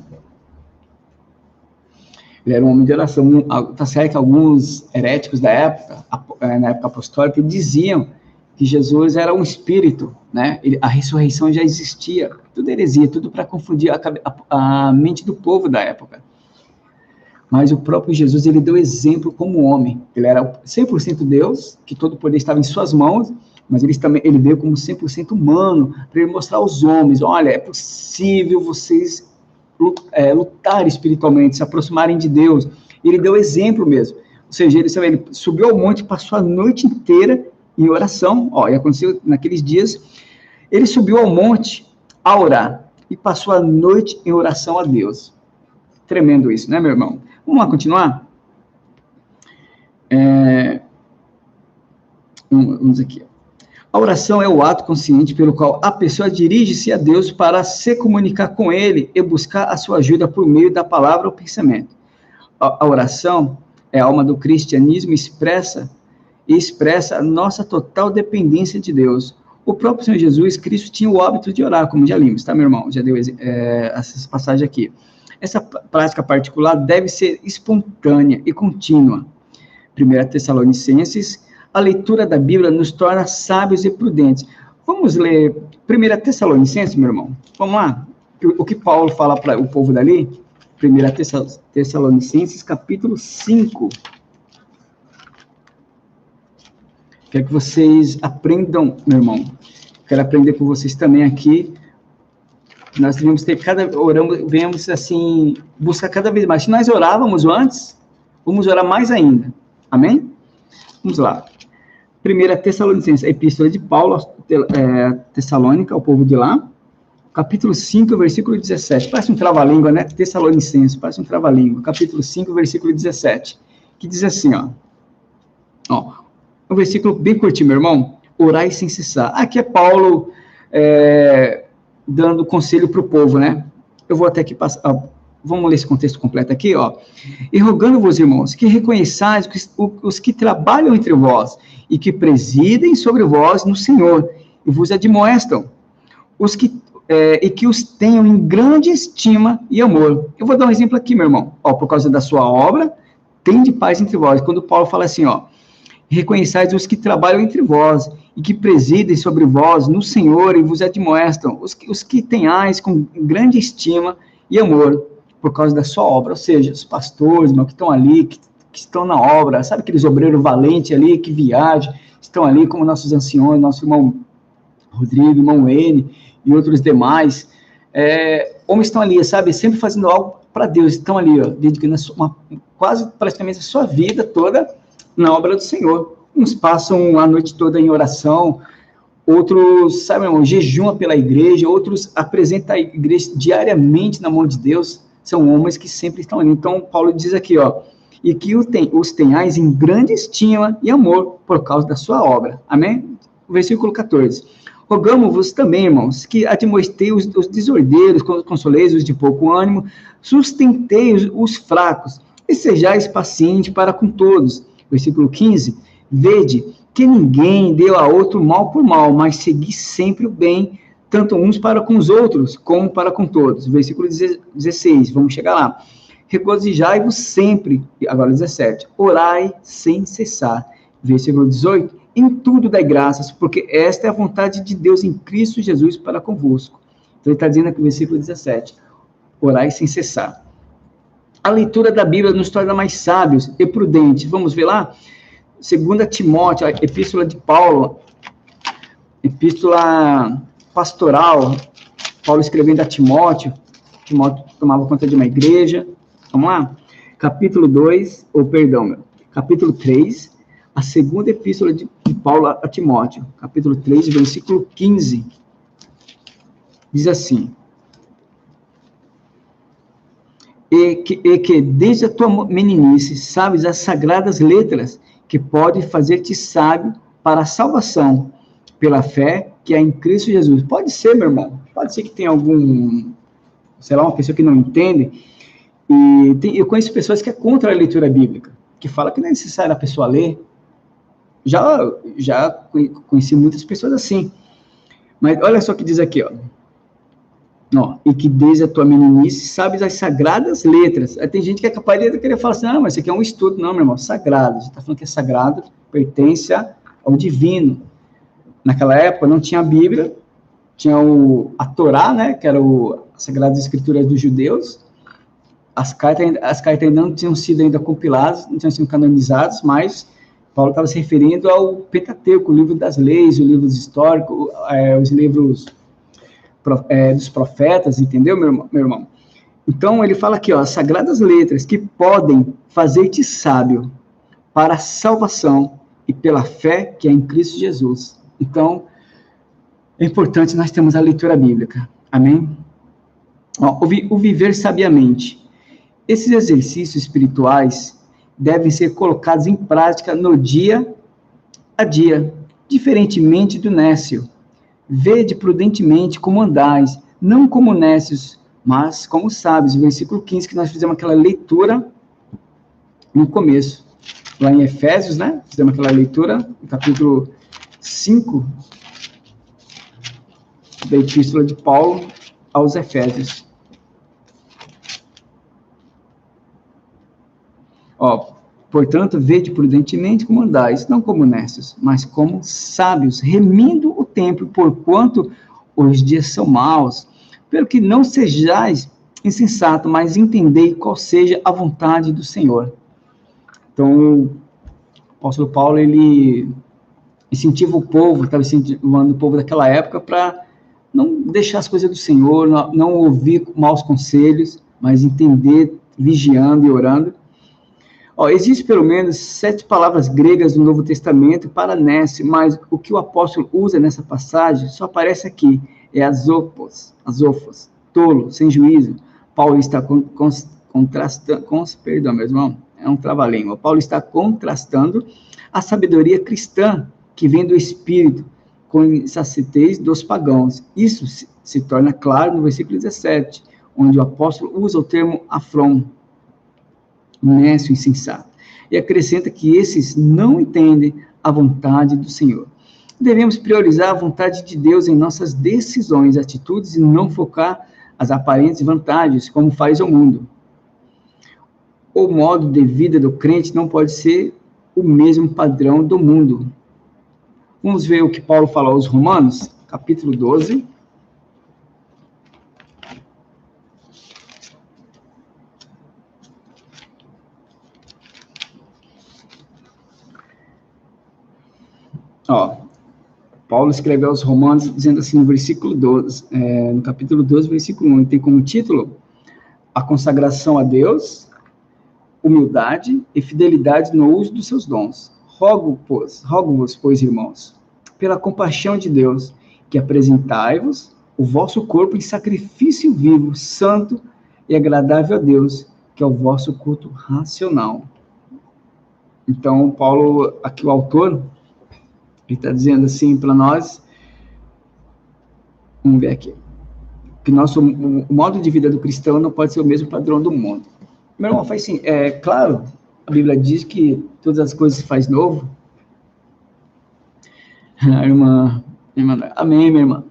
Ele era um homem de oração. Está certo que alguns heréticos da época, na época apostólica, diziam que Jesus era um espírito, né? A ressurreição já existia. Tudo heresia, tudo para confundir a mente do povo da época. Mas o próprio Jesus, ele deu exemplo como homem. Ele era 100% Deus, que todo o poder estava em suas mãos, mas ele veio como 100% humano, para ele mostrar aos homens, olha, é possível vocês lutarem espiritualmente, se aproximarem de Deus. Ele deu exemplo mesmo. Ou seja, ele subiu ao monte e passou a noite inteira em oração. E aconteceu naqueles dias, ele subiu ao monte a orar e passou a noite em oração a Deus. Tremendo isso, né, meu irmão? Vamos lá continuar? Vamos aqui. A oração é o ato consciente pelo qual a pessoa dirige-se a Deus para se comunicar com Ele e buscar a sua ajuda por meio da palavra ou pensamento. A oração é a alma do cristianismo expressa a nossa total dependência de Deus. O próprio Senhor Jesus Cristo tinha o hábito de orar, como já limos, tá, meu irmão? Já deu essa passagem aqui. Essa prática particular deve ser espontânea e contínua. 1 Tessalonicenses, a leitura da Bíblia nos torna sábios e prudentes. Vamos ler 1 Tessalonicenses, meu irmão? Vamos lá? O que Paulo fala para o povo dali? 1 Tessalonicenses, capítulo 5. Quero que vocês aprendam, meu irmão. Quero aprender com vocês também aqui. Nós devemos ter venhamos assim, buscar cada vez mais. Se nós orávamos antes, vamos orar mais ainda. Amém? Vamos lá. 1 Tessalonicenses, a epístola de Paulo, Tessalônica, ao povo de lá. Capítulo 5, versículo 17. Parece um trava-língua, né? Tessalonicenses, parece um trava-língua. Capítulo 5, versículo 17. Que diz assim, ó. Um versículo bem curtinho, meu irmão. Orai sem cessar. Aqui é Paulo dando conselho para o povo, né? Eu vou até aqui passar. Vamos ler esse contexto completo aqui, ó. E rogando-vos, irmãos, que reconheçais os que trabalham entre vós e que presidem sobre vós no Senhor e vos admoestam, e que os tenham em grande estima e amor. Eu vou dar um exemplo aqui, meu irmão. Ó, por causa da sua obra, tende paz entre vós. Quando Paulo fala assim, ó, reconheçais os que trabalham entre vós e que presidem sobre vós no Senhor e vos admoestam, os que tenhais com grande estima e amor, por causa da sua obra. Ou seja, os pastores, irmão, que estão ali, que estão na obra, sabe aqueles obreiros valentes ali, que viajam, estão ali como nossos anciões, nosso irmão Rodrigo, irmão N e outros demais, homens estão ali, sabe, sempre fazendo algo para Deus, estão ali, ó, dedicando quase praticamente a sua vida toda na obra do Senhor. Uns passam a noite toda em oração, outros, sabe, irmão, jejuam pela igreja, outros apresentam a igreja diariamente na mão de Deus. São homens que sempre estão ali. Então, Paulo diz aqui, ó, e que os tenhais em grande estima e amor por causa da sua obra. Amém? Versículo 14. Rogamo-vos também, irmãos, que admoestei os desordeiros, consoleis os de pouco ânimo, sustentei os fracos, e sejais pacientes para com todos. Versículo 15. Vede que ninguém deu a outro mal por mal, mas segui sempre o bem, tanto uns para com os outros, como para com todos. Versículo 16, vamos chegar lá. Regozijai-vos sempre, agora 17, orai sem cessar. Versículo 18, em tudo dai graças, porque esta é a vontade de Deus em Cristo Jesus para convosco. Então ele está dizendo aqui no versículo 17, orai sem cessar. A leitura da Bíblia nos torna mais sábios e prudentes. Vamos ver lá? 2 Timóteo, a epístola de Paulo, epístola pastoral, Paulo escrevendo a Timóteo tomava conta de uma igreja. Vamos lá? Capítulo 3, a segunda epístola de Paulo a Timóteo, capítulo 3, versículo 15, diz assim: E que desde a tua meninice sabes as sagradas letras, que podem fazer-te sábio para a salvação, pela fé que há em Cristo Jesus. Pode ser, meu irmão, pode ser que tenha uma pessoa que não entende, eu conheço pessoas que é contra a leitura bíblica, que fala que não é necessário a pessoa ler. Já conheci muitas pessoas assim, mas olha só o que diz aqui, ó, e que desde a tua meninice sabes as sagradas letras. Aí tem gente que é capaz de querer falar assim, mas isso aqui é um estudo. Não, meu irmão, sagrado. A gente está falando que é sagrado, pertence ao divino. Naquela época não tinha a Bíblia, tinha a Torá, né, que era as Sagradas Escrituras dos judeus. As cartas ainda não tinham sido ainda compiladas, não tinham sido canonizadas, mas Paulo estava se referindo ao Pentateuco, o livro das leis, o livro histórico, os livros dos profetas, entendeu, meu irmão? Então, ele fala aqui, as sagradas letras que podem fazer-te sábio para a salvação e pela fé que é em Cristo Jesus. Então, é importante nós termos a leitura bíblica. Amém? O viver sabiamente. Esses exercícios espirituais devem ser colocados em prática no dia a dia, diferentemente do nécio. Vede prudentemente como andais, não como nécios, mas como sábios. Versículo 15, que nós fizemos aquela leitura no começo. Lá em Efésios, né? Fizemos aquela leitura, no capítulo 5, da Epístola de Paulo aos Efésios. Portanto, vede prudentemente como andais, não como nécios, mas como sábios, remindo o tempo, porquanto os dias são maus. Pelo que não sejais insensato, mas entendei qual seja a vontade do Senhor. Então, o apóstolo Paulo, ele incentiva o povo, estava incentivando o povo daquela época para não deixar as coisas do Senhor, não ouvir maus conselhos, mas entender, vigiando e orando. Existem pelo menos 7 palavras gregas no Novo Testamento para nécio, mas o que o apóstolo usa nessa passagem só aparece aqui, é azofos, tolo, sem juízo. Paulo está contrastando, perdão, meu irmão, é um trava-língua. Paulo está contrastando a sabedoria cristã que vem do Espírito com a insensatez dos pagãos. Isso se torna claro no versículo 17, onde o apóstolo usa o termo afron, nécio, insensato, e acrescenta que esses não entendem a vontade do Senhor. Devemos priorizar a vontade de Deus em nossas decisões, atitudes, e não focar as aparentes vantagens, como faz o mundo. O modo de vida do crente não pode ser o mesmo padrão do mundo. Vamos ver o que Paulo fala aos Romanos, capítulo 12. Paulo escreveu aos Romanos dizendo assim no versículo 12, no capítulo 12, versículo 1, tem como título a consagração a Deus, humildade e fidelidade no uso dos seus dons. Rogo-vos, pois, irmãos, pela compaixão de Deus, que apresentai-vos o vosso corpo em sacrifício vivo, santo e agradável a Deus, que é o vosso culto racional. Então, Paulo, aqui o autor, ele está dizendo assim para nós, vamos ver aqui, que o modo de vida do cristão não pode ser o mesmo padrão do mundo. Meu irmão, faz assim, claro, a Bíblia diz que todas as coisas se faz novo. Irmã, amém, minha irmã.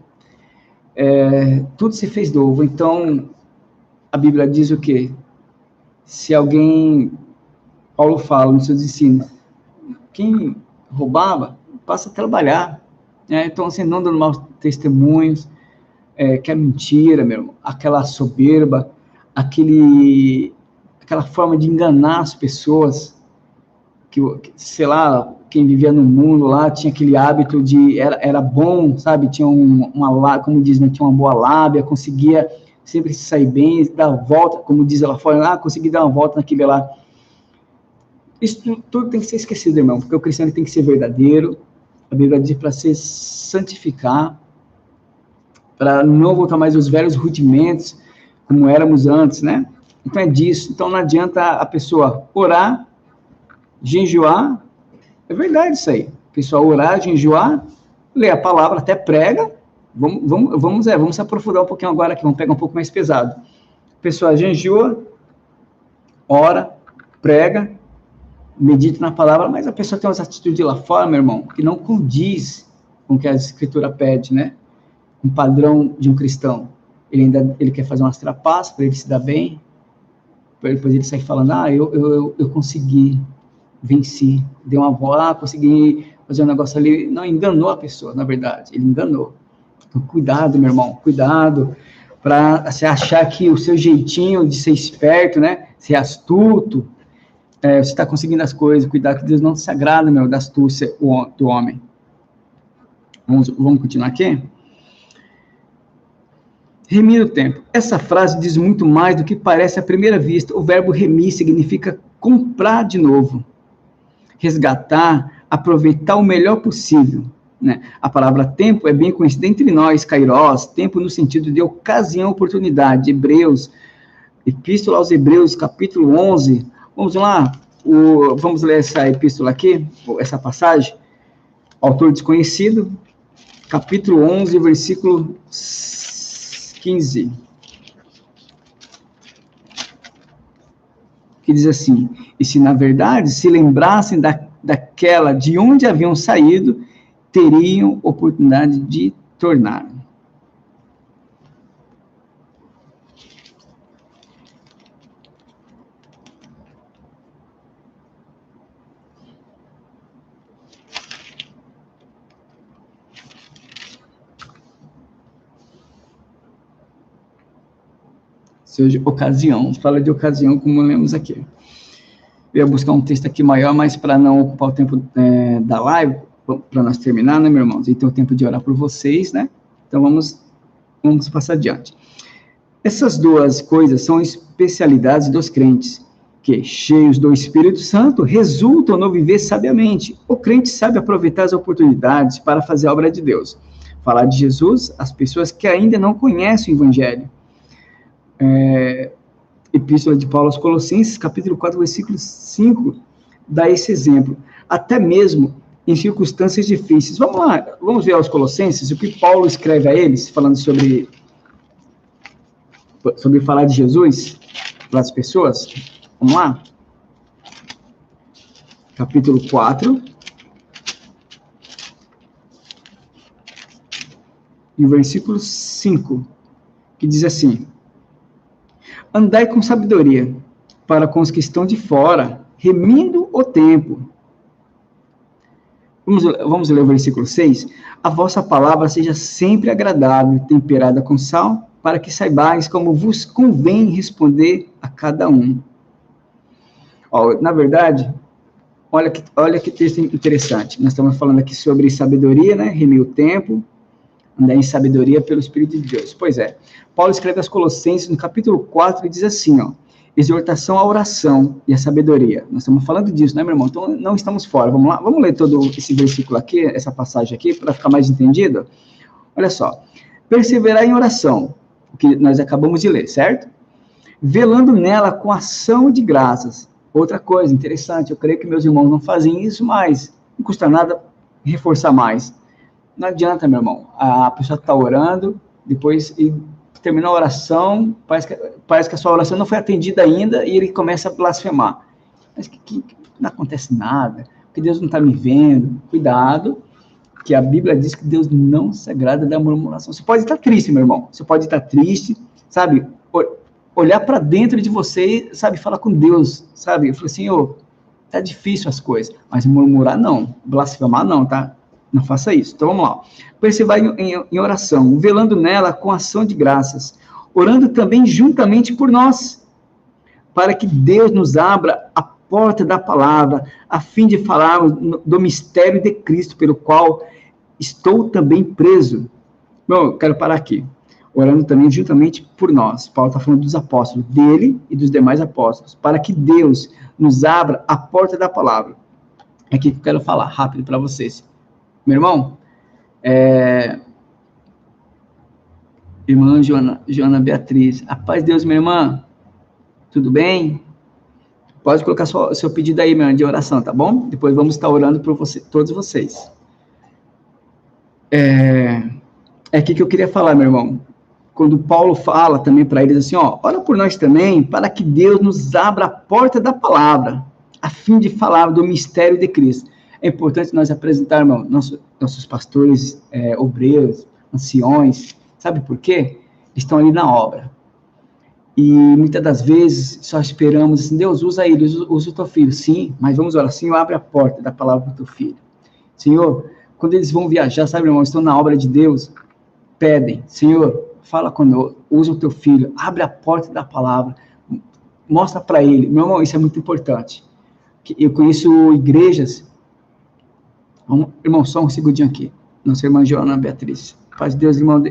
Tudo se fez novo, então a Bíblia diz o quê? Se alguém, Paulo fala nos seus ensinos, quem roubava, passa a trabalhar, então assim, não dando maus testemunhos, que é mentira, meu irmão, aquela soberba, aquela forma de enganar as pessoas, que, sei lá, quem vivia no mundo lá, tinha aquele hábito de, era bom, sabe, tinha como diz, né, tinha uma boa lábia, conseguia sempre se sair bem, dar volta, como diz ela fora, consegui dar uma volta naquele lá. Isso tudo tem que ser esquecido, irmão, porque o cristão tem que ser verdadeiro. A Bíblia diz para se santificar, para não voltar mais aos velhos rudimentos, como éramos antes, né? Então é disso. Então não adianta a pessoa orar, jejuar, é verdade isso aí. A pessoa orar, jejuar, ler a palavra, até prega. Vamos se aprofundar um pouquinho agora aqui, vamos pegar um pouco mais pesado. A pessoa jejua, ora, prega, medita na palavra, mas a pessoa tem umas atitudes lá fora, meu irmão, que não condiz com o que a Escritura pede, né? Um padrão de um cristão. Ele quer fazer umas trapaças para ele se dar bem, para depois ele sair falando, eu consegui, venci, dei uma volta, consegui fazer um negócio ali. Não, enganou a pessoa, na verdade, ele enganou. Então, cuidado, meu irmão, cuidado, para você achar que o seu jeitinho de ser esperto, né, ser astuto, você está conseguindo as coisas, cuidado que Deus não se agrada, da astúcia do homem. Vamos continuar aqui? Remir o tempo. Essa frase diz muito mais do que parece à primeira vista. O verbo remir significa comprar de novo, resgatar, aproveitar o melhor possível, né? A palavra tempo é bem conhecida entre nós, kairos, tempo no sentido de ocasião, oportunidade. Epístola aos Hebreus, capítulo 11, vamos lá, Vamos ler essa epístola aqui, essa passagem. Autor desconhecido, capítulo 11, versículo 15. Que diz assim: e se na verdade se lembrassem daquela de onde haviam saído, teriam oportunidade de tornar. Seja ocasião, fala de ocasião, como lemos aqui. Eu ia buscar um texto aqui maior, mas para não ocupar o tempo da live, para nós terminar, né, meus irmãos? E ter o tempo de orar por vocês, né? Então vamos passar adiante. Essas duas coisas são especialidades dos crentes, que, cheios do Espírito Santo, resultam no viver sabiamente. O crente sabe aproveitar as oportunidades para fazer a obra de Deus. Falar de Jesus às pessoas que ainda não conhecem o Evangelho. Epístola de Paulo aos Colossenses, capítulo 4, versículo 5, dá esse exemplo. Até mesmo em circunstâncias difíceis. Vamos lá, vamos ver aos Colossenses o que Paulo escreve a eles, falando sobre falar de Jesus para as pessoas. Vamos lá? Capítulo 4. E o versículo 5, que diz assim: andai com sabedoria para com os que estão de fora, remindo o tempo. Vamos ler o versículo 6. A vossa palavra seja sempre agradável, temperada com sal, para que saibais como vos convém responder a cada um. Na verdade, olha que texto interessante. Nós estamos falando aqui sobre sabedoria, né? Remir o tempo, andar em sabedoria pelo Espírito de Deus. Pois é. Paulo escreve aos Colossenses, no capítulo 4, e diz assim, exortação à oração e à sabedoria. Nós estamos falando disso, né, meu irmão? Então, não estamos fora. Vamos lá? Vamos ler todo esse versículo aqui, essa passagem aqui, para ficar mais entendido? Olha só. Perseverar em oração, o que nós acabamos de ler, certo? Velando nela com ação de graças. Outra coisa interessante, eu creio que meus irmãos não fazem isso, mas não custa nada reforçar mais. Não adianta, meu irmão. A pessoa está orando, depois terminou a oração, parece que a sua oração não foi atendida ainda e ele começa a blasfemar. Mas que não acontece nada, que Deus não está me vendo. Cuidado, que a Bíblia diz que Deus não se agrada da murmuração. Você pode estar triste, meu irmão. Você pode estar triste, sabe? Olhar para dentro de você, sabe? Falar com Deus, sabe? Eu falei assim, tá difícil as coisas. Mas murmurar não, blasfemar não, tá? Não faça isso. Então, vamos lá. Perseverar em oração, velando nela com ação de graças, orando também juntamente por nós, para que Deus nos abra a porta da palavra, a fim de falarmos do mistério de Cristo, pelo qual estou também preso. Bom, eu quero parar aqui. Orando também juntamente por nós. Paulo está falando dos apóstolos, dele e dos demais apóstolos, para que Deus nos abra a porta da palavra. É aqui que eu quero falar rápido para vocês. Meu irmão, irmã Joana Beatriz, a paz de Deus, minha irmã, tudo bem? Pode colocar seu pedido aí, minha irmã, de oração, tá bom? Depois vamos estar orando por todos vocês. É aqui que eu queria falar, meu irmão. Quando Paulo fala também para eles assim, ora por nós também, para que Deus nos abra a porta da palavra, a fim de falar do mistério de Cristo. É importante nós apresentarmos nossos pastores, obreiros, anciões. Sabe por quê? Estão ali na obra. E muitas das vezes só esperamos assim, Deus, usa ele, usa o teu filho. Sim, mas vamos orar. Senhor, abre a porta da palavra para o teu filho. Senhor, quando eles vão viajar, sabe, irmão, estão na obra de Deus, pedem, Senhor, fala conosco, usa o teu filho, abre a porta da palavra, mostra para ele. Meu irmão, isso é muito importante. Eu conheço igrejas. Irmão, só um segundinho aqui. Nossa irmã Joana Beatriz. Paz de Deus, irmão.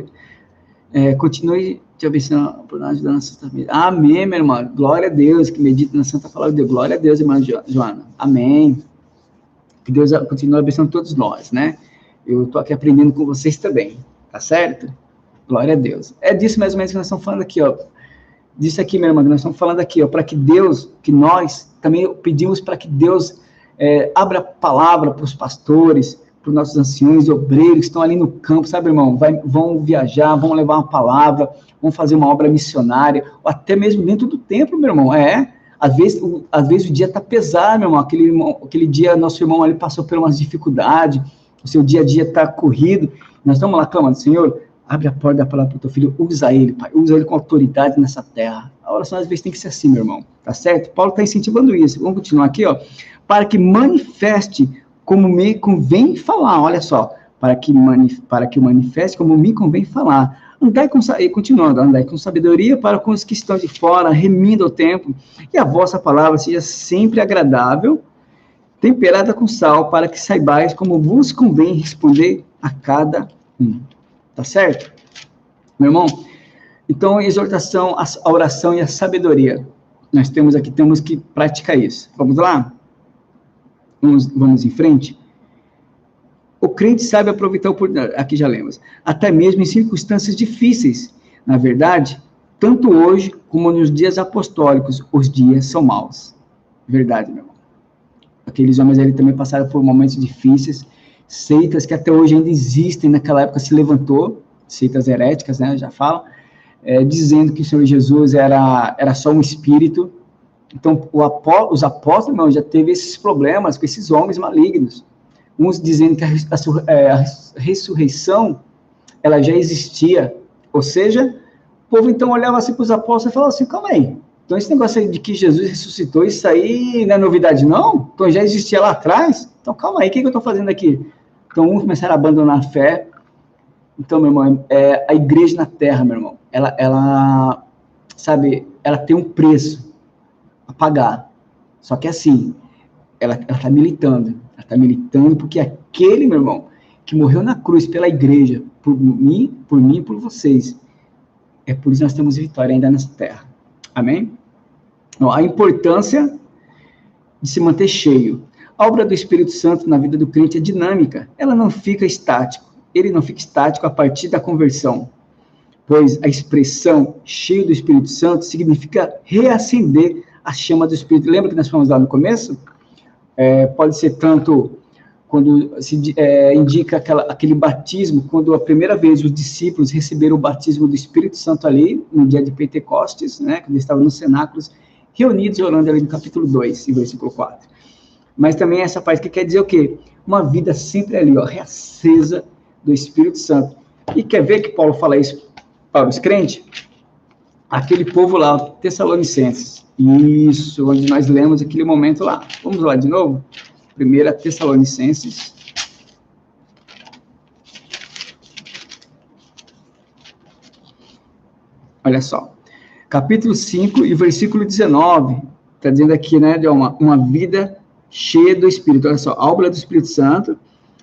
Continue te abençoando por nós ajudando na Santa Vida. Amém, minha irmã. Glória a Deus, que medita na Santa Palavra de Deus. Glória a Deus, irmã Joana. Amém. Que Deus continue abençoando todos nós, né? Eu estou aqui aprendendo com vocês também. Tá certo? Glória a Deus. É disso mais ou menos que nós estamos falando aqui, disso aqui, meu irmão, que nós estamos falando aqui, para que Deus, que nós também pedimos para que Deus abra a palavra para os pastores, para os nossos anciões e obreiros que estão ali no campo, sabe, irmão? Vão viajar, vão levar uma palavra, vão fazer uma obra missionária, ou até mesmo dentro do templo, meu irmão. Às vezes o dia está pesado, meu irmão. Aquele dia, nosso irmão ali passou por umas dificuldades, o seu dia a dia está corrido. Nós estamos lá clamando, Senhor, abre a porta da palavra para o teu filho, usa ele, Pai, usa ele com autoridade nessa terra. A oração às vezes tem que ser assim, meu irmão, tá certo? Paulo está incentivando isso. Vamos continuar aqui, ó. Para que manifeste como me convém falar, olha só, para que manifeste como me convém falar. Continuando, andai com sabedoria para com os que estão de fora, remindo o tempo, e a vossa palavra seja sempre agradável, temperada com sal, para que saibais como vos convém responder a cada um. Tá certo? Meu irmão, então, a exortação, a oração e a sabedoria. Nós temos que praticar isso. Vamos lá? Vamos em frente? O crente sabe aproveitar a oportunidade, aqui já lemos, até mesmo em circunstâncias difíceis. Na verdade, tanto hoje como nos dias apostólicos, os dias são maus. Verdade, meu irmão. Aqueles homens ali também passaram por momentos difíceis, seitas que até hoje ainda existem, naquela época se levantou, seitas heréticas, né, já falo, dizendo que o Senhor Jesus era só um espírito. Então, os apóstolos, irmão, já teve esses problemas com esses homens malignos. Uns dizendo que a ressurreição, ela já existia. Ou seja, o povo então olhava assim para os apóstolos e falava assim, calma aí, então esse negócio aí de que Jesus ressuscitou, isso aí não é novidade não? Então já existia lá atrás? Então calma aí, o que eu estou fazendo aqui? Então uns começaram a abandonar a fé. Então, meu irmão, a igreja na terra, meu irmão, ela tem um preço a pagar. Só que assim, ela está militando. Ela está militando porque aquele, meu irmão, que morreu na cruz pela igreja, por mim e por vocês, é por isso que nós temos vitória ainda nessa terra. Amém? Então, a importância de se manter cheio. A obra do Espírito Santo na vida do crente é dinâmica. Ela não fica estática. Ele não fica estático a partir da conversão. Pois a expressão cheio do Espírito Santo significa reacender a chama do Espírito. Lembra que nós falamos lá no começo? Pode ser tanto quando se indica aquele batismo, quando a primeira vez os discípulos receberam o batismo do Espírito Santo ali, no dia de Pentecostes, né, quando eles estavam nos cenáculos, reunidos orando ali no capítulo 2, em versículo 4. Mas também essa parte que quer dizer o quê? Uma vida sempre ali, ó, reacesa do Espírito Santo. E quer ver que Paulo fala isso para os crentes? Aquele povo lá, Tessalonicenses. Isso, onde nós lemos aquele momento lá. Vamos lá de novo? 1 Tessalonicenses. Olha só. Capítulo 5 e versículo 19. Está dizendo aqui, né, de uma vida cheia do Espírito. Olha só, a obra do Espírito Santo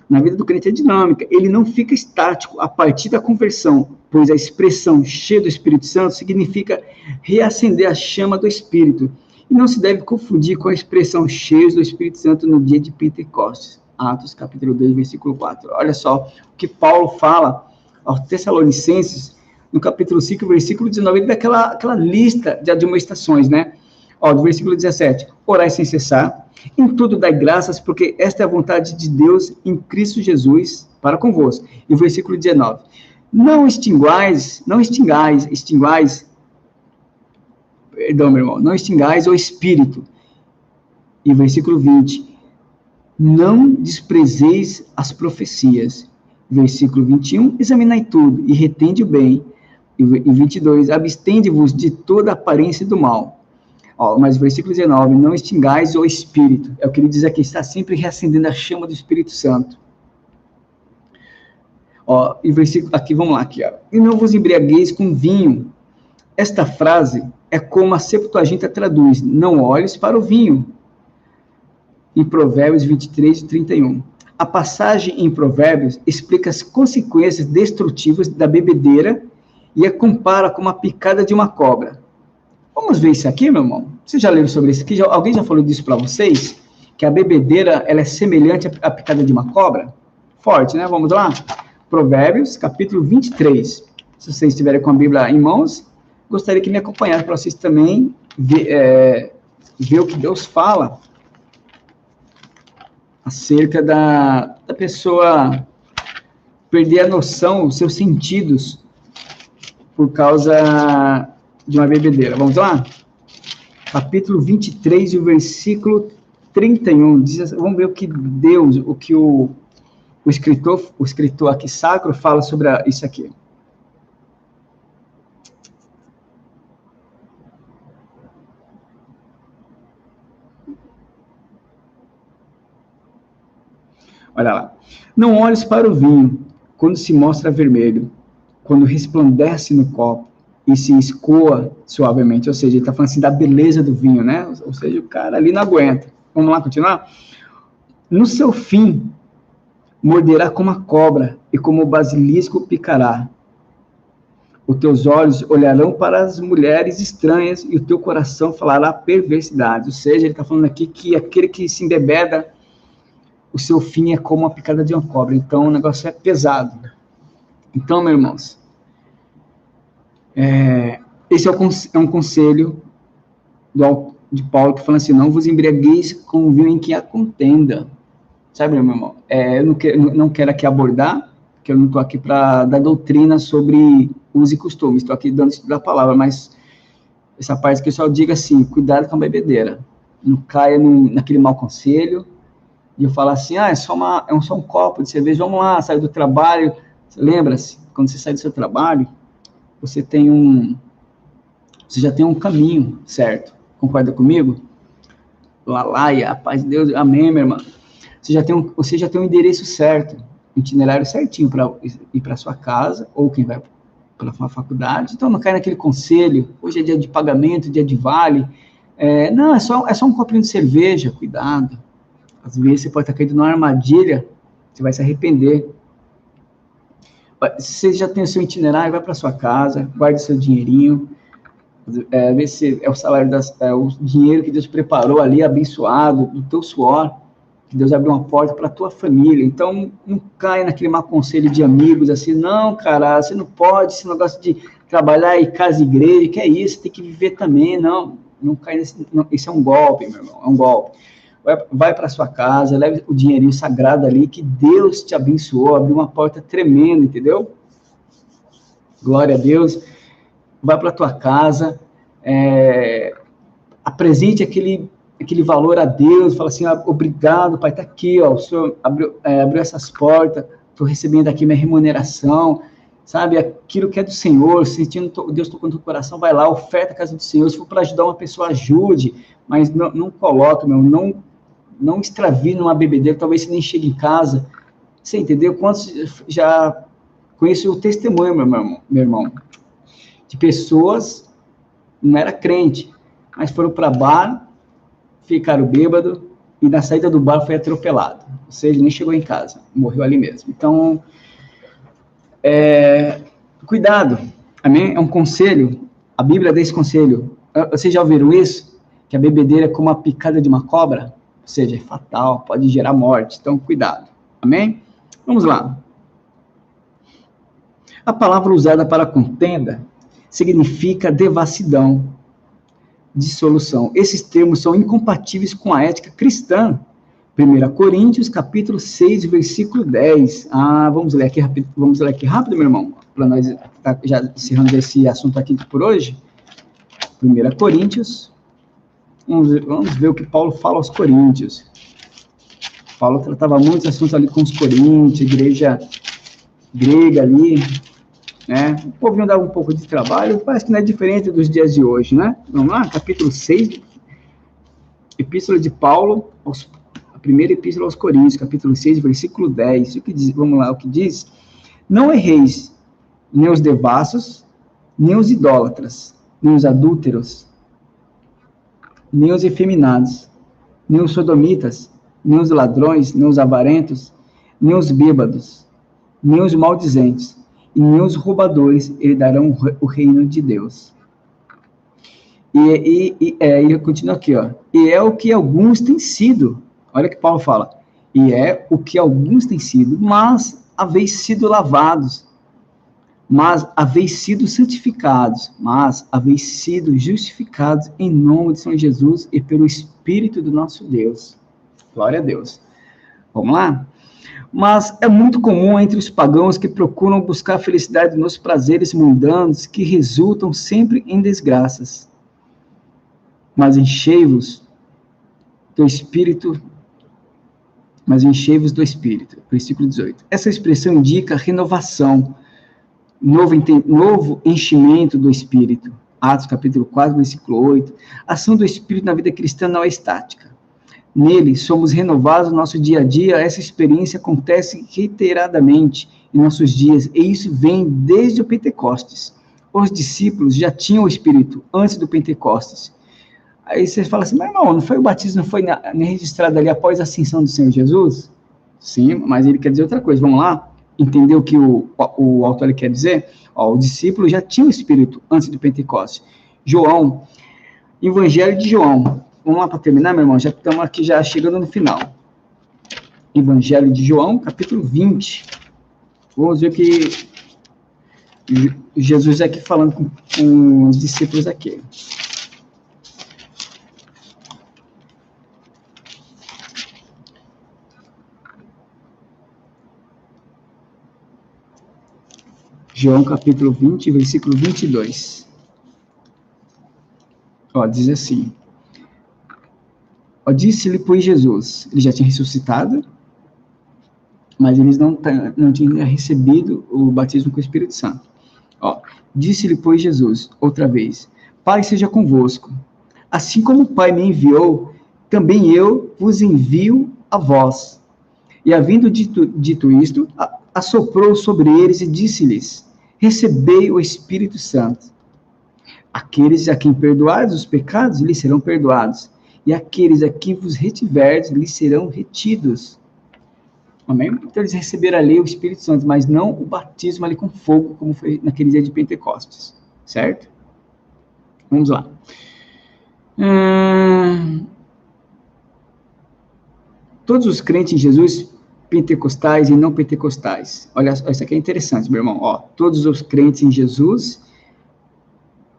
na vida do crente é dinâmica. Ele não fica estático a partir da conversão, pois a expressão cheia do Espírito Santo significa reacender a chama do Espírito. E não se deve confundir com a expressão cheia do Espírito Santo no dia de Pentecostes. Atos, capítulo 2, versículo 4. Olha só o que Paulo fala aos Tessalonicenses, no capítulo 5, versículo 19, ele dá aquela lista de admoestações, né? Ó, do versículo 17, orai sem cessar, em tudo dai graças, porque esta é a vontade de Deus em Cristo Jesus para convosco. E o versículo 19, não extingais o Espírito. E o versículo 20, não desprezeis as profecias. Versículo 21, examinai tudo e retende o bem. E 22, abstende-vos de toda aparência do mal. Ó, mas o versículo 19, não extingais o Espírito. É o que ele diz aqui, está sempre reacendendo a chama do Espírito Santo. Ó, e versículo, aqui, vamos lá, aqui, ó. E não vos embriagueis com vinho. Esta frase é como a Septuaginta traduz, não olhes para o vinho. Em Provérbios 23 e 31. A passagem em Provérbios explica as consequências destrutivas da bebedeira e a compara com a picada de uma cobra. Vamos ver isso aqui, meu irmão? Vocês já leram sobre isso aqui? Alguém já falou disso para vocês? Que a bebedeira, ela é semelhante à picada de uma cobra? Forte, né? Vamos lá? Provérbios, capítulo 23. Se vocês estiverem com a Bíblia em mãos, gostaria que me acompanhasse para vocês também ver o que Deus fala acerca da pessoa perder a noção, os seus sentidos, por causa de uma bebedeira. Vamos lá? Capítulo 23, e o versículo 31. Vamos ver o que Deus, o que o escritor aqui sacro fala sobre isso aqui. Olha lá. Não olhes para o vinho quando se mostra vermelho, quando resplandece no copo e se escoa suavemente. Ou seja, ele está falando assim da beleza do vinho, né? Ou seja, o cara ali não aguenta. Vamos lá, continuar? No seu fim, morderá como a cobra e como o basilisco picará. Os teus olhos olharão para as mulheres estranhas e o teu coração falará perversidade. Ou seja, ele está falando aqui que aquele que se embebeda, o seu fim é como a picada de uma cobra. Então, o negócio é pesado. Então, meus irmãos, esse é um conselho de Paulo, que fala assim, não vos embriagueis com o vinho em que há contenda. Sabe, meu irmão? Eu não quero aqui abordar, porque eu não estou aqui para dar doutrina sobre usos e costumes, estou aqui dando estudo da palavra, mas essa parte que eu só digo assim, cuidado com a bebedeira. Não caia naquele mau conselho, e eu falar assim, é só um copo de cerveja, vamos lá, sai do trabalho. Lembra-se, quando você sai do seu trabalho, você já tem um caminho certo. Concorda comigo? Lalaia, a paz de Deus, amém, minha irmã. Você já tem um endereço certo, um itinerário certinho para ir para sua casa, ou quem vai para uma faculdade. Então, não cai naquele conselho, hoje é dia de pagamento, dia de vale. Não, é só um copinho de cerveja, cuidado. Às vezes você pode estar caindo numa armadilha, você vai se arrepender. Se você já tem o seu itinerário, vai para sua casa, guarde seu dinheirinho, vê se é o salário, o dinheiro que Deus preparou ali, abençoado, do teu suor, que Deus abriu uma porta para a tua família. Então, não cai naquele mau conselho de amigos, assim, não, cara, você não pode, esse negócio de trabalhar em casa e igreja, que é isso, tem que viver também, não cai nesse, não, isso é um golpe, meu irmão, é um golpe. Vai para sua casa, leve o dinheirinho sagrado ali, que Deus te abençoou, abriu uma porta tremenda, entendeu? Glória a Deus. Vai para tua casa, apresente aquele valor a Deus, fala assim, obrigado, Pai, está aqui, ó, o Senhor abriu essas portas, estou recebendo aqui minha remuneração, sabe, aquilo que é do Senhor, sentindo Deus tocando no teu coração, vai lá, oferta a casa do Senhor, se for para ajudar uma pessoa, ajude, mas não coloque, não extravie numa bebedeira, talvez você nem chegue em casa, você entendeu? Quantos já conheço o testemunho, meu irmão, de pessoas, não era crente, mas foram para bar, ficaram bêbados, e na saída do bar foi atropelado, ou seja, nem chegou em casa, morreu ali mesmo. Então, cuidado, amém? É um conselho, a Bíblia dá esse conselho. Vocês já ouviram isso? Que a bebedeira é como a picada de uma cobra? Ou seja, é fatal, pode gerar morte, então cuidado, amém? Vamos lá. A palavra usada para contenda significa devassidão, dissolução. Esses termos são incompatíveis com a ética cristã. 1 Coríntios, capítulo 6, versículo 10. Vamos ler aqui rápido, meu irmão, para nós já encerrando esse assunto aqui por hoje. 1 Coríntios, vamos ver o que Paulo fala aos Coríntios. Paulo tratava muitos assuntos ali com os Coríntios, igreja grega ali, né? O povo dava um pouco de trabalho, parece que não é diferente dos dias de hoje, né? Vamos lá, capítulo 6, epístola de Paulo, a primeira epístola aos Coríntios, capítulo 6, versículo 10. Vamos lá, o que diz? Não erreis, nem os devassos, nem os idólatras, nem os adúlteros, nem os efeminados, nem os sodomitas, nem os ladrões, nem os avarentos, nem os bêbados, nem os maldizentes, e nem os roubadores herdarão o reino de Deus. E eu continuo aqui, ó. E é o que alguns têm sido. Olha o que Paulo fala. E é o que alguns têm sido, mas haveis sido lavados, mas haveis sido santificados, mas haveis sido justificados em nome de São Jesus e pelo Espírito do nosso Deus. Glória a Deus. Vamos lá? Mas é muito comum entre os pagãos que procuram buscar felicidade nos prazeres mundanos que resultam sempre em desgraças. Mas enchei-vos do Espírito, versículo 18. Essa expressão indica renovação, novo enchimento do Espírito. Atos capítulo 4, versículo 8. A ação do Espírito na vida cristã não é estática. Nele, somos renovados no nosso dia a dia. Essa experiência acontece reiteradamente em nossos dias, e isso vem desde o Pentecostes. Os discípulos já tinham o Espírito antes do Pentecostes. Aí você fala assim, mas irmão, não foi o batismo, não foi nem registrado ali após a ascensão do Senhor Jesus? Sim, mas ele quer dizer outra coisa. Vamos lá? Entender o que o autor quer dizer? O discípulo já tinha o Espírito antes do Pentecostes. João, Evangelho de João. Vamos lá para terminar, meu irmão? Já estamos aqui já chegando no final. Evangelho de João, capítulo 20. Vamos ver o que Jesus aqui falando com os discípulos aqui. João capítulo 20, versículo 22. Diz assim. Disse-lhe, pois, Jesus, ele já tinha ressuscitado, mas eles não tinham recebido o batismo com o Espírito Santo. Disse-lhe, pois, Jesus, outra vez, Pai seja convosco. Assim como o Pai me enviou, também eu vos envio a vós. E havendo dito isto, assoprou sobre eles e disse-lhes, recebei o Espírito Santo. Aqueles a quem perdoardes os pecados, lhes serão perdoados. E aqueles a quem vos retiverdes, lhes serão retidos. Amém? Então eles receberam ali o Espírito Santo, mas não o batismo ali com fogo, como foi naquele dia de Pentecostes. Certo? Vamos lá. Todos os crentes em Jesus, pentecostais e não pentecostais. Olha, isso aqui é interessante, meu irmão. Todos os crentes em Jesus,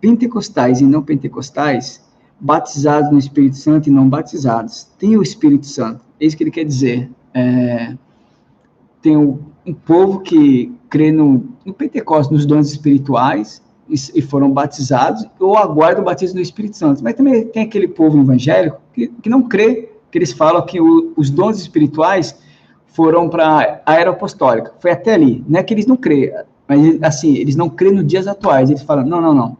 pentecostais e não pentecostais, batizados no Espírito Santo e não batizados, tem o Espírito Santo. É isso que ele quer dizer. Tem um povo que crê no Pentecostes, nos dons espirituais, e foram batizados, ou aguardam o batismo do Espírito Santo. Mas também tem aquele povo evangélico que não crê, que eles falam que os dons espirituais foram para a era apostólica. Foi até ali. Não é que eles não creem, mas assim, eles não creem nos dias atuais. Eles falam, não.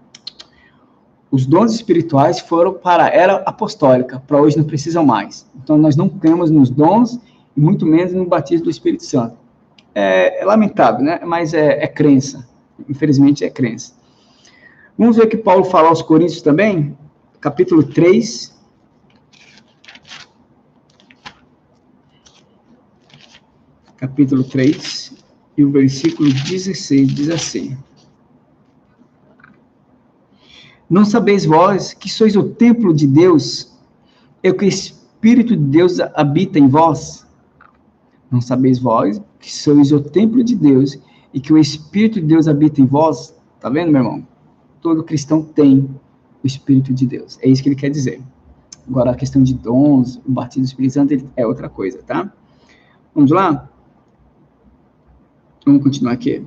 Os dons espirituais foram para a era apostólica, para hoje não precisam mais. Então, nós não cremos nos dons, e muito menos no batismo do Espírito Santo. É lamentável, né? Mas é crença. Infelizmente, é crença. Vamos ver o que Paulo fala aos Coríntios também, capítulo 3. Capítulo 3, e o versículo 16 diz assim. Não sabeis vós que sois o templo de Deus, e que o Espírito de Deus habita em vós? Não sabeis vós que sois o templo de Deus, e que o Espírito de Deus habita em vós? Tá vendo, meu irmão? Todo cristão tem o Espírito de Deus. É isso que ele quer dizer. Agora, a questão de dons, o batismo do Espírito Santo é outra coisa, tá? Vamos lá? Vamos continuar aqui.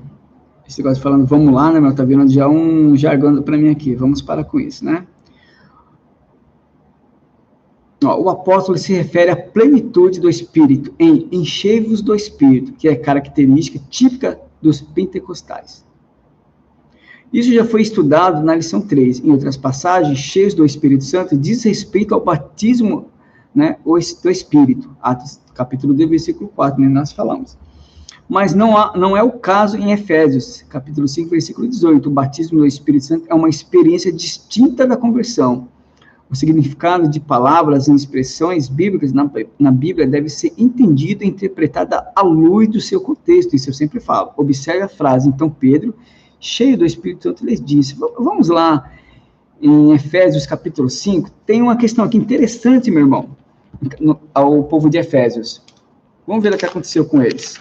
Esse negócio falando, vamos lá, né, meu? Tá vendo já um jargão para mim aqui. Vamos parar com isso, né? O apóstolo se refere à plenitude do Espírito, em enchei-vos do Espírito, que é característica típica dos pentecostais. Isso já foi estudado na lição 3. Em outras passagens, cheios do Espírito Santo, diz respeito ao batismo, né, do Espírito. Atos, capítulo 2, versículo 4, né, nós falamos. Mas não é o caso em Efésios, capítulo 5, versículo 18. O batismo do Espírito Santo é uma experiência distinta da conversão. O significado de palavras e expressões bíblicas na Bíblia deve ser entendido e interpretado à luz do seu contexto. Isso eu sempre falo. Observe a frase. Então, Pedro, cheio do Espírito Santo, lhes disse. Vamos lá, em Efésios, capítulo 5. Tem uma questão aqui interessante, meu irmão, ao povo de Efésios. Vamos ver o que aconteceu com eles.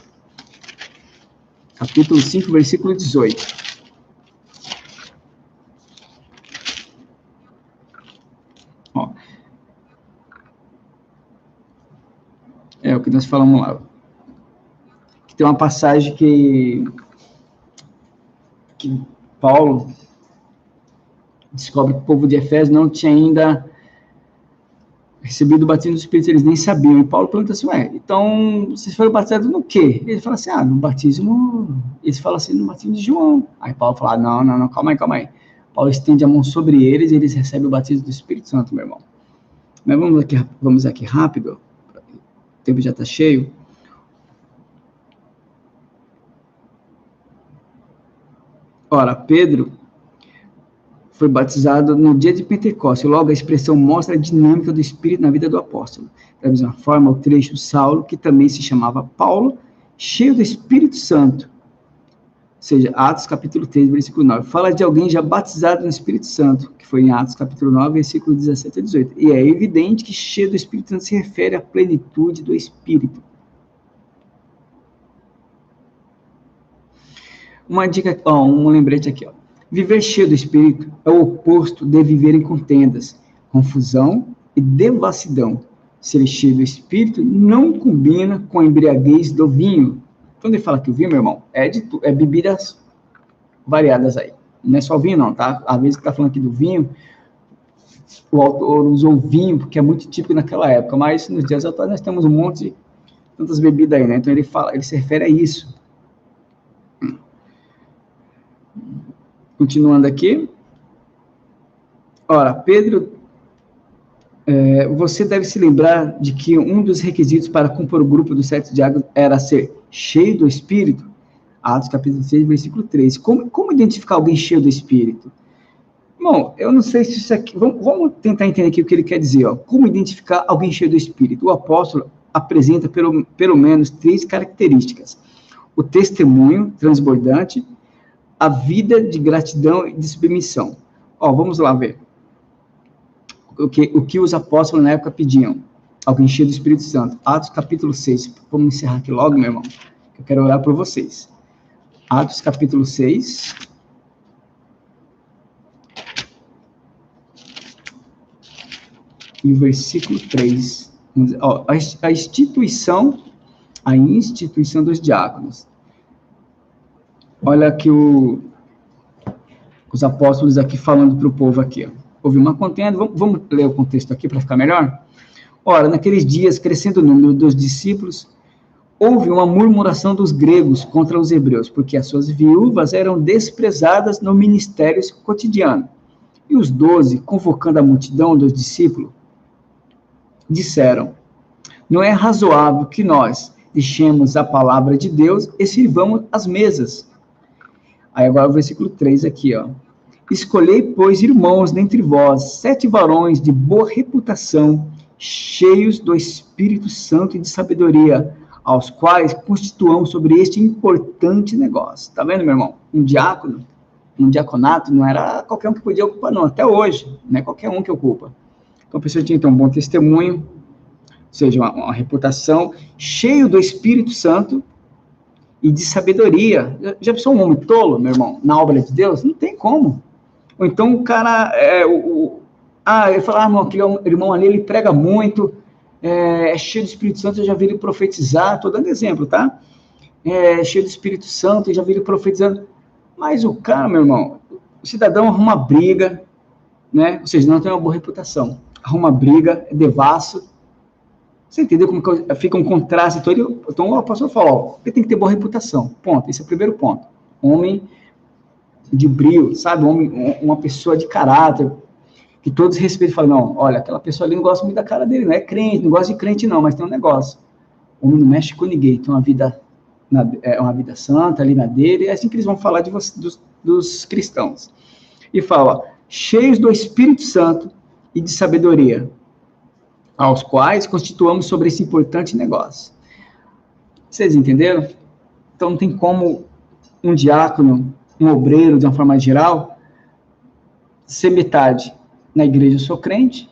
Capítulo 5, versículo 18. Ó, é o que nós falamos lá. Que tem uma passagem que Paulo descobre que o povo de Efésio não tinha ainda recebido o batismo do Espírito, eles nem sabiam. E Paulo pergunta assim, então vocês foram batizados no quê? Ele fala assim, no batismo, eles falam assim, no batismo de João. Aí Paulo fala, não, calma aí. Paulo estende a mão sobre eles e eles recebem o batismo do Espírito Santo, meu irmão. Mas vamos aqui rápido, o tempo já está cheio. Ora, Pedro foi batizado no dia de Pentecostes. Logo, a expressão mostra a dinâmica do Espírito na vida do apóstolo. Da mesma forma, o trecho Saulo, que também se chamava Paulo, cheio do Espírito Santo. Ou seja, Atos capítulo 3, versículo 9. Fala de alguém já batizado no Espírito Santo, que foi em Atos capítulo 9, versículo 17 a 18. E é evidente que cheio do Espírito Santo se refere à plenitude do Espírito. Uma dica, um lembrete aqui, Viver cheio do Espírito é o oposto de viver em contendas, confusão e devassidão. Ser cheio do Espírito não combina com a embriaguez do vinho. Quando ele fala que o vinho, meu irmão, é bebidas variadas aí. Não é só vinho, não, tá? Às vezes que tá falando aqui do vinho, o autor usou vinho, porque é muito típico naquela época, mas nos dias atuais nós temos um monte de tantas bebidas aí, né? Então ele se refere a isso. Continuando aqui. Ora, Pedro, você deve se lembrar de que um dos requisitos para compor o grupo dos 7 diáconos era ser cheio do Espírito. Atos capítulo 6, versículo 3. Como identificar alguém cheio do Espírito? Bom, eu não sei se isso aqui... Vamos tentar entender aqui o que ele quer dizer. Como identificar alguém cheio do Espírito? O apóstolo apresenta pelo menos 3 características. O testemunho transbordante, a vida de gratidão e de submissão. Vamos lá ver. O que os apóstolos na época pediam? Alguém cheio do Espírito Santo. Atos capítulo 6. Vamos encerrar aqui logo, meu irmão. Eu quero orar por vocês. Atos capítulo 6. E o versículo 3. A instituição dos diáconos. Olha aqui os apóstolos aqui falando para o povo aqui. Houve uma contenda, vamos ler o contexto aqui para ficar melhor? Ora, naqueles dias, crescendo o número dos discípulos, houve uma murmuração dos gregos contra os hebreus, porque as suas viúvas eram desprezadas no ministério cotidiano. E os 12, convocando a multidão dos discípulos, disseram, não é razoável que nós deixemos a palavra de Deus e sirvamos as mesas. Aí agora o versículo 3 aqui, Escolhei, pois, irmãos, dentre vós, 7 varões de boa reputação, cheios do Espírito Santo e de sabedoria, aos quais constituamos sobre este importante negócio. Tá vendo, meu irmão? Um diaconato, não era qualquer um que podia ocupar, não. Até hoje, não é qualquer um que ocupa. Então, a pessoa tinha que ter um bom testemunho, ou seja, uma reputação, cheio do Espírito Santo e de sabedoria. Já pensou um homem tolo, meu irmão, na obra de Deus? Não tem como. Ou então o cara, ele fala, aquele irmão ali, ele prega muito, é cheio do Espírito Santo, eu já vi ele profetizar, estou dando exemplo, tá? Cheio do Espírito Santo, eu já vi ele profetizando. Mas o cara, meu irmão, o cidadão arruma briga, né? Ou seja, não tem uma boa reputação. Arruma briga, é devasso. Você entendeu como que fica um contraste? Então o apóstolo fala, ele tem que ter boa reputação. Ponto. Esse é o primeiro ponto. Homem de brio, sabe? Uma pessoa de caráter, que todos respeitam e falam, não, olha, aquela pessoa ali não gosta muito da cara dele, não é crente, não gosta de crente não, mas tem um negócio. O homem não mexe com ninguém, tem uma vida santa ali na dele, é assim que eles vão falar dos cristãos. E fala, cheios do Espírito Santo e de sabedoria, aos quais constituamos sobre esse importante negócio. Vocês entenderam? Então não tem como um diácono, um obreiro, de uma forma geral, ser metade. Na igreja eu sou crente,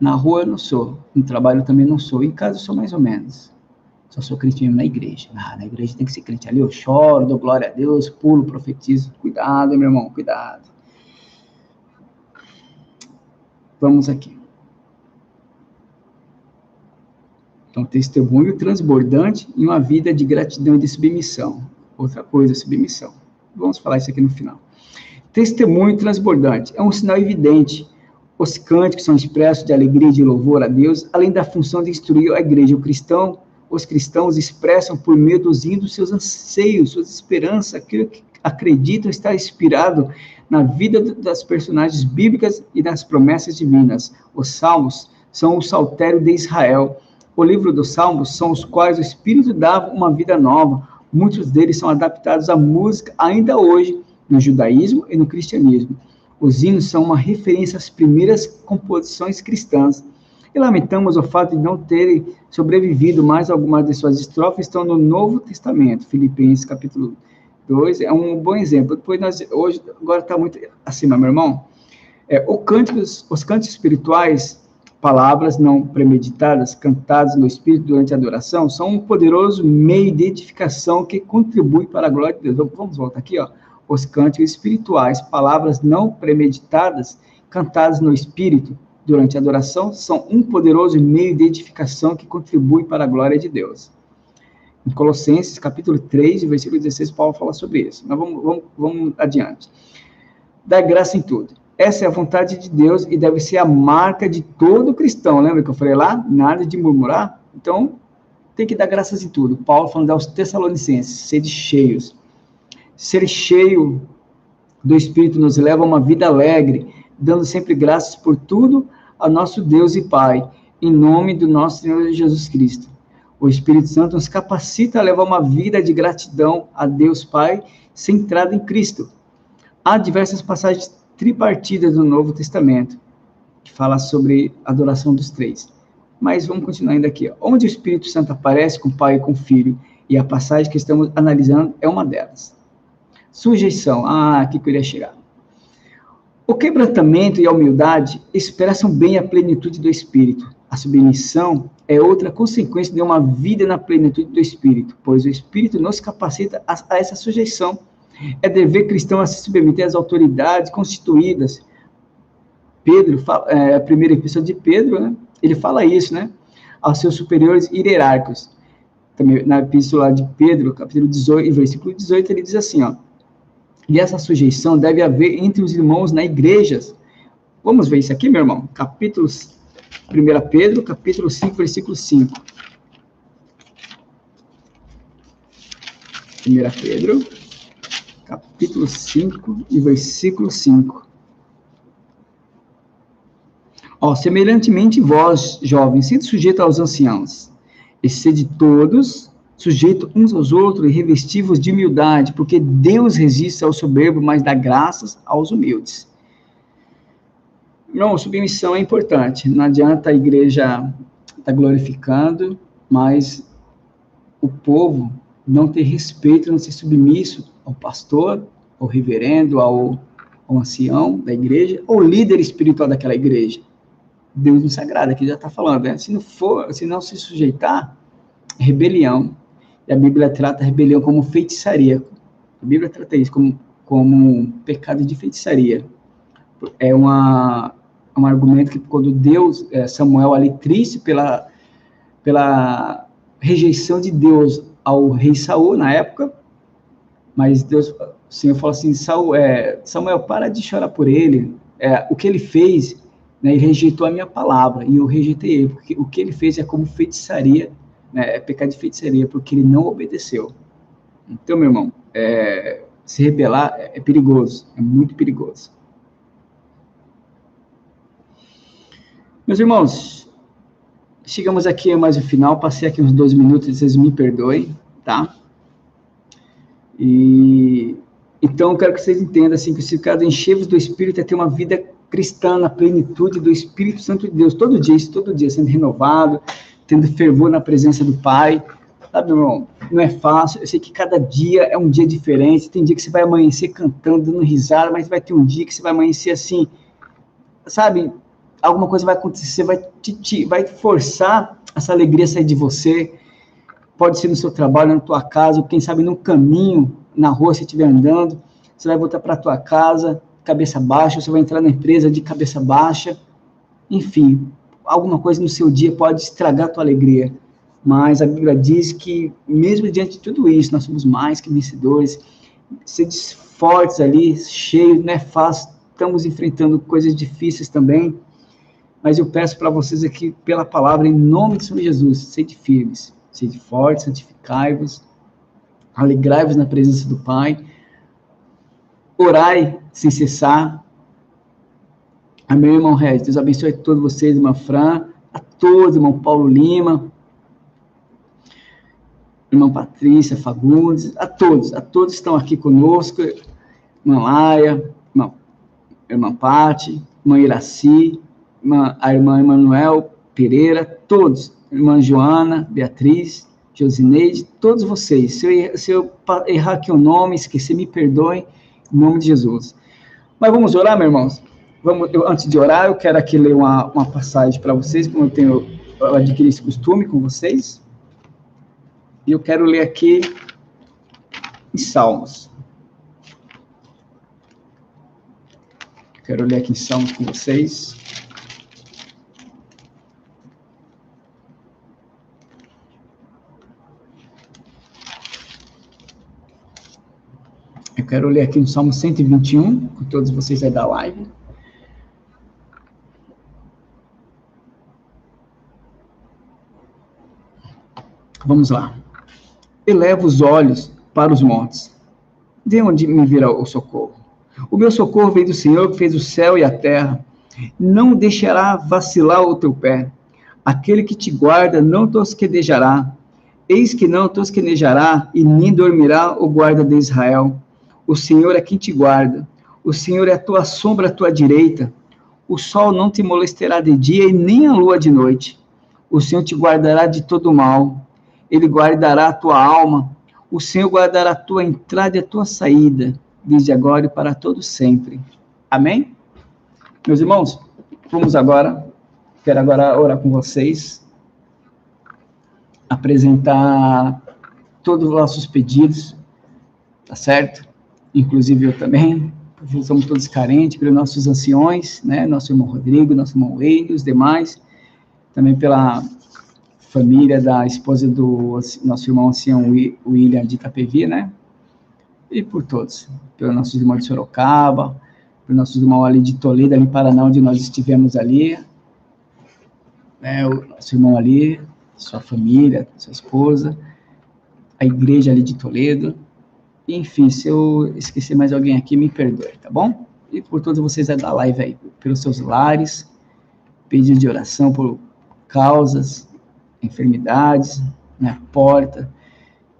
na rua eu não sou, no trabalho eu também não sou, em casa eu sou mais ou menos. Só sou crente mesmo na igreja. Na igreja tem que ser crente. Ali eu choro, dou glória a Deus, pulo, profetizo. Cuidado, meu irmão, cuidado. Vamos aqui. Então, testemunho transbordante e uma vida de gratidão e de submissão. Outra coisa, submissão. Vamos falar isso aqui no final. Testemunho transbordante é um sinal evidente. Os cânticos são expressos de alegria e de louvor a Deus, além da função de instruir a igreja. Os cristãos expressam por meio dos hinos seus anseios, suas esperanças, aquilo que acreditam estar inspirado na vida das personagens bíblicas e nas promessas divinas. Os salmos são o saltério de Israel. O livro dos salmos são os quais o Espírito dava uma vida nova. Muitos deles são adaptados à música ainda hoje, no judaísmo e no cristianismo. Os hinos são uma referência às primeiras composições cristãs. E lamentamos o fato de não terem sobrevivido, mais algumas de suas estrofes estão no Novo Testamento. Filipenses, capítulo 2, é um bom exemplo. Depois hoje, agora está muito acima, meu irmão. Os cânticos espirituais, palavras não premeditadas, cantadas no Espírito durante a adoração, são um poderoso meio de edificação que contribui para a glória de Deus. Vamos voltar aqui, ó. Os cânticos espirituais, palavras não premeditadas, cantadas no Espírito durante a adoração, são um poderoso meio de edificação que contribui para a glória de Deus. Em Colossenses, capítulo 3, versículo 16, Paulo fala sobre isso. Mas vamos adiante. Dá graça em tudo. Essa é a vontade de Deus e deve ser a marca de todo cristão. Lembra que eu falei lá? Nada de murmurar. Então, tem que dar graças em tudo. Paulo falando aos Tessalonicenses, sede cheios. Ser cheio do Espírito nos leva a uma vida alegre, dando sempre graças por tudo ao nosso Deus e Pai, em nome do nosso Senhor Jesus Cristo. O Espírito Santo nos capacita a levar uma vida de gratidão a Deus Pai, centrada em Cristo. Há diversas passagens tripartidas do Novo Testamento, que fala sobre a adoração dos três. Mas vamos continuar ainda aqui. Onde o Espírito Santo aparece com o Pai e com o Filho, e a passagem que estamos analisando é uma delas. Sujeição. Aqui que eu iria chegar. O quebrantamento e a humildade expressam bem a plenitude do Espírito. A submissão é outra consequência de uma vida na plenitude do Espírito, pois o Espírito nos capacita a essa sujeição. É dever cristão a se submeter às autoridades constituídas. Pedro, a primeira epístola de Pedro, né, ele fala isso, né? Aos seus superiores hierárquicos. Também na epístola de Pedro, capítulo 18, versículo 18, ele diz assim, ó. E essa sujeição deve haver entre os irmãos na igreja. Vamos ver isso aqui, meu irmão? 1 Pedro, capítulo 5, versículo 5. 1 Pedro, capítulo 5 e versículo 5. Semelhantemente vós, jovens, sede sujeitos aos anciãos, e sede todos sujeitos uns aos outros e revestivos de humildade, porque Deus resiste ao soberbo, mas dá graças aos humildes. Não, submissão é importante. Não adianta a igreja estar glorificando, mas o povo não ter respeito, não ser submisso ao pastor, ao reverendo, ao ancião da igreja, ou líder espiritual daquela igreja. Deus não se agrada, aqui já está falando, né? Se não se sujeitar, é rebelião. E a Bíblia trata a rebelião como feitiçaria. A Bíblia trata isso como um pecado de feitiçaria. É um argumento que quando Deus, Samuel ali triste pela rejeição de Deus ao rei Saul na época, mas o Senhor falou assim, Samuel, para de chorar por ele, o que ele fez, né, ele rejeitou a minha palavra, e eu rejeitei ele, porque o que ele fez é como feitiçaria, né, é pecado de feitiçaria, porque ele não obedeceu. Então, meu irmão, se rebelar é perigoso, é muito perigoso. Meus irmãos, chegamos aqui a mais o final, passei aqui uns 2 minutos, vocês me perdoem, tá? Então, eu quero que vocês entendam, assim, que o significado de encher-vos do Espírito é ter uma vida cristã na plenitude do Espírito Santo de Deus, todo dia sendo renovado, tendo fervor na presença do Pai, sabe, meu irmão? Não é fácil, eu sei que cada dia é um dia diferente, tem dia que você vai amanhecer cantando, dando risada, mas vai ter um dia que você vai amanhecer assim, sabe, alguma coisa vai acontecer, vai forçar essa alegria a sair de você, pode ser no seu trabalho, na tua casa, ou quem sabe no caminho, na rua, se estiver andando, você vai voltar para a tua casa, cabeça baixa, você vai entrar na empresa de cabeça baixa, enfim, alguma coisa no seu dia pode estragar a tua alegria, Mas a Bíblia diz que, mesmo diante de tudo isso, nós somos mais que vencedores. Sede fortes ali, cheios, não é fácil, estamos enfrentando coisas difíceis também, mas eu peço para vocês aqui, pela palavra, em nome de Senhor Jesus, sede firmes, sede fortes, santificai-vos, alegrai-vos na presença do Pai, orai sem cessar. Amém, irmão Regis? Deus abençoe a todos vocês, irmã Fran, a todos, irmão Paulo Lima, irmã Patrícia Fagundes, a todos estão aqui conosco, irmã Laia, irmã Pati, irmã Iraci, a irmã Emanuel Pereira, todos, irmã Joana, Beatriz, Josineide, todos vocês. Se eu errar aqui o nome, esquecer, me perdoem, em nome de Jesus. Mas vamos orar, meus irmãos? Antes de orar, eu quero aqui ler uma passagem para vocês, como eu adquiri esse costume com vocês. E eu quero ler aqui em Salmos. Quero ler aqui em Salmos com vocês. Eu quero ler aqui no Salmo 121, com todos vocês aí da live. Vamos lá. Eleva os olhos para os montes. De onde me virá o socorro? O meu socorro vem do Senhor, que fez o céu e a terra. Não deixará vacilar o teu pé. Aquele que te guarda não tosquenejará. Eis que não tosquenejará e nem dormirá o guarda de Israel. O Senhor é quem te guarda. O Senhor é a tua sombra à tua direita. O sol não te molestará de dia e nem a lua de noite. O Senhor te guardará de todo mal. Ele guardará a tua alma. O Senhor guardará a tua entrada e a tua saída, desde agora e para todo sempre. Amém? Meus irmãos, vamos agora, quero agora orar com vocês, apresentar todos os nossos pedidos, tá certo? Inclusive eu também, porque somos todos carentes, pelos nossos anciões, né? Nosso irmão Rodrigo, nosso irmão Wade, os demais, também pela família da esposa do nosso irmão ancião William de Itapevi, né? E por todos, pelos nossos irmãos de Sorocaba, pelos nossos irmãos ali de Toledo, ali em Paraná, onde nós estivemos ali, né? O nosso irmão ali, sua família, sua esposa, a igreja ali de Toledo, enfim, se eu esquecer mais alguém aqui, me perdoe, tá bom? E por todos vocês da live aí, pelos seus lares, pedido de oração por causas, enfermidades, na porta,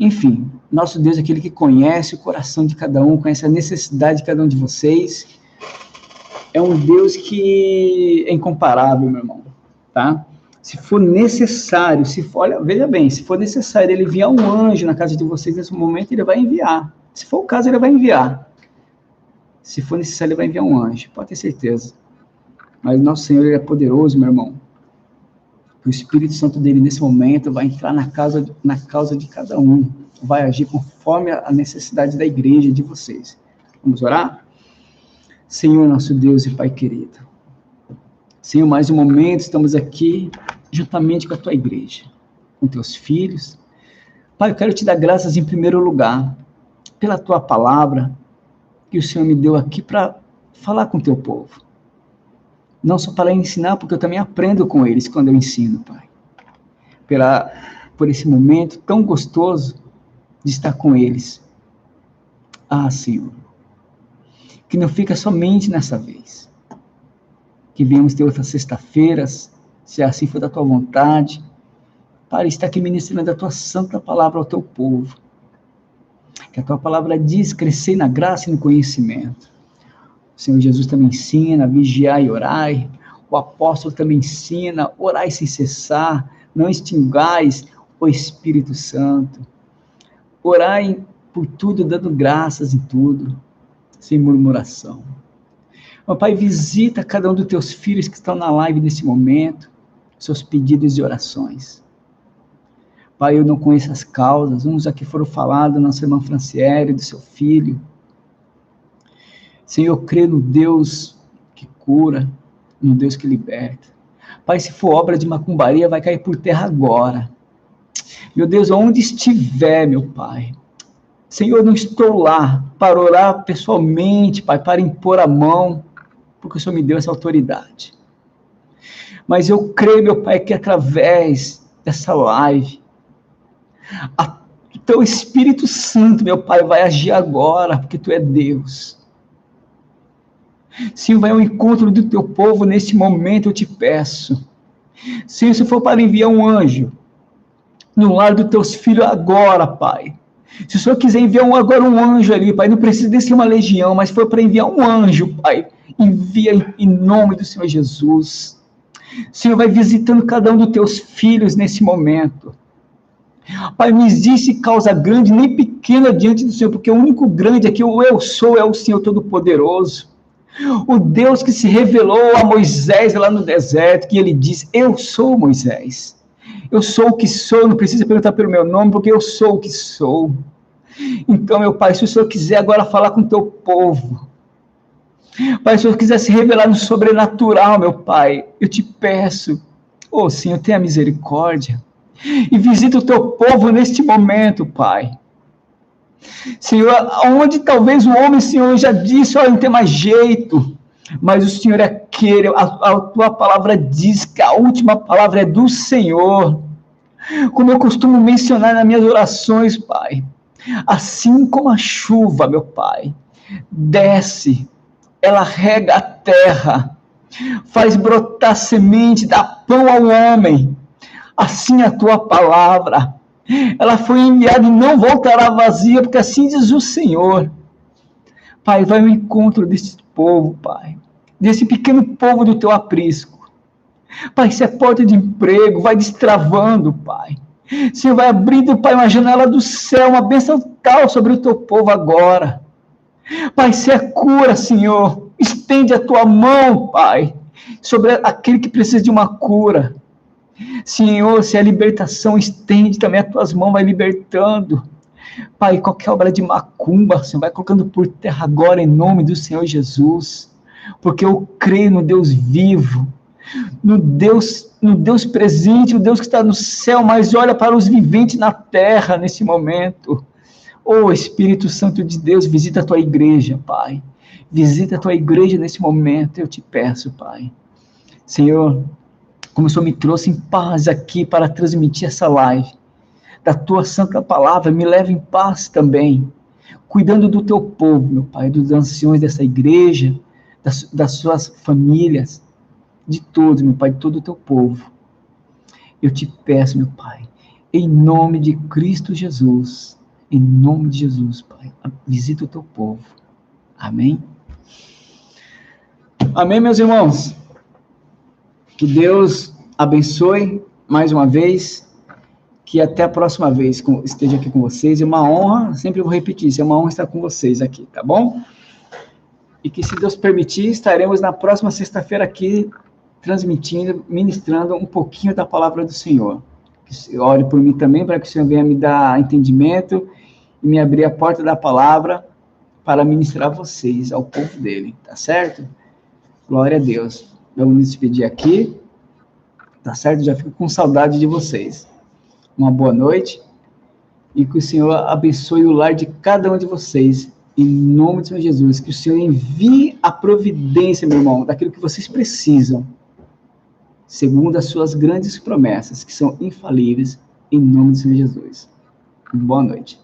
enfim, nosso Deus é aquele que conhece o coração de cada um, conhece a necessidade de cada um de vocês, é um Deus que é incomparável, meu irmão, tá? Se for necessário, olha, veja bem, se for necessário ele enviar um anjo na casa de vocês nesse momento, ele vai enviar, se for o caso, ele vai enviar, se for necessário, ele vai enviar um anjo, pode ter certeza, mas nosso Senhor, ele é poderoso, meu irmão. O Espírito Santo dele, nesse momento, vai entrar na causa de cada um. Vai agir conforme a necessidade da igreja, de vocês. Vamos orar? Senhor, nosso Deus e Pai querido. Senhor, mais um momento, estamos aqui, juntamente com a tua igreja, com teus filhos. Pai, eu quero te dar graças em primeiro lugar, pela tua palavra, que o Senhor me deu aqui para falar com o teu povo. Não só para ensinar, porque eu também aprendo com eles quando eu ensino, Pai. Por esse momento tão gostoso de estar com eles. Ah, Senhor, que não fica somente nessa vez. Que venhamos ter outras sexta-feiras, se assim for da tua vontade, para estar aqui ministrando a tua santa palavra ao teu povo. Que a tua palavra diz, crescer na graça e no conhecimento. O Senhor Jesus também ensina, vigiar e orai. O apóstolo também ensina, orai sem cessar, não extingais o Espírito Santo. Orai por tudo, dando graças em tudo, sem murmuração. Meu Pai, visita cada um dos teus filhos que estão na live nesse momento, seus pedidos e orações. Pai, eu não conheço as causas, uns aqui foram falados, nossa irmã Franciele, do seu filho. Senhor, eu creio no Deus que cura, no Deus que liberta. Pai, se for obra de macumbaria, vai cair por terra agora. Meu Deus, onde estiver, meu Pai, Senhor, eu não estou lá para orar pessoalmente, Pai, para impor a mão, porque o Senhor me deu essa autoridade. Mas eu creio, meu Pai, que através dessa live, o Teu Espírito Santo, meu Pai, vai agir agora, porque Tu é Deus. Senhor, vai ao encontro do Teu povo neste momento, eu te peço. Senhor, se for para enviar um anjo no lar dos Teus filhos agora, Pai. Se o Senhor quiser enviar agora um anjo ali, Pai, não precisa de ser uma legião, mas se for para enviar um anjo, Pai, envia em nome do Senhor Jesus. Senhor, vai visitando cada um dos Teus filhos nesse momento. Pai, não existe causa grande nem pequena diante do Senhor, porque o único grande aqui, o eu sou, é o Senhor Todo-Poderoso. O Deus que se revelou a Moisés lá no deserto, que ele diz, eu sou Moisés. Eu sou o que sou, não precisa perguntar pelo meu nome, porque eu sou o que sou. Então, meu Pai, se o Senhor quiser agora falar com o teu povo, Pai, se o Senhor quiser se revelar no sobrenatural, meu Pai, eu te peço, Senhor, tenha misericórdia, e visita o teu povo neste momento, Pai. Senhor, onde talvez o homem, Senhor, já disse, não tem mais jeito, mas o Senhor é aquele, a tua palavra diz que a última palavra é do Senhor, como eu costumo mencionar nas minhas orações, Pai, assim como a chuva, meu Pai, desce, ela rega a terra, faz brotar semente, dá pão ao homem, assim a tua palavra, ela foi enviada e não voltará vazia, porque assim diz o Senhor. Pai, vai ao encontro desse povo, Pai, desse pequeno povo do teu aprisco. Pai, se é porta de emprego, vai destravando, Pai. Senhor, vai abrindo, Pai, uma janela do céu, uma bênção tal sobre o teu povo agora. Pai, se é cura, Senhor, estende a tua mão, Pai, sobre aquele que precisa de uma cura. Senhor, se é libertação, estende também as tuas mãos, vai libertando. Pai, qualquer obra de macumba, Senhor, vai colocando por terra agora em nome do Senhor Jesus, porque eu creio no Deus vivo, no Deus presente, o Deus que está no céu, mas olha para os viventes na terra nesse momento. Espírito Santo de Deus, visita a tua igreja, Pai, visita a tua igreja nesse momento, eu te peço, Pai. Senhor, como o Senhor me trouxe em paz aqui para transmitir essa live, da tua santa palavra, me leva em paz também, cuidando do teu povo, meu Pai, dos anciões dessa igreja, das suas famílias, de todos, meu Pai, de todo o teu povo. Eu te peço, meu Pai, em nome de Cristo Jesus, em nome de Jesus, Pai, visita o teu povo. Amém? Amém, meus irmãos? Que Deus abençoe mais uma vez, que até a próxima vez esteja aqui com vocês. É uma honra, sempre vou repetir isso, é uma honra estar com vocês aqui, tá bom? E que, se Deus permitir, estaremos na próxima sexta-feira aqui, transmitindo, ministrando um pouquinho da palavra do Senhor. Ore por mim também, para que o Senhor venha me dar entendimento e me abrir a porta da palavra para ministrar a vocês, ao povo dele, tá certo? Glória a Deus. Vamos nos despedir aqui, tá certo? Já fico com saudade de vocês. Uma boa noite, e que o Senhor abençoe o lar de cada um de vocês, em nome do Senhor Jesus, que o Senhor envie a providência, meu irmão, daquilo que vocês precisam, segundo as suas grandes promessas, que são infalíveis, em nome do Senhor Jesus. Boa noite.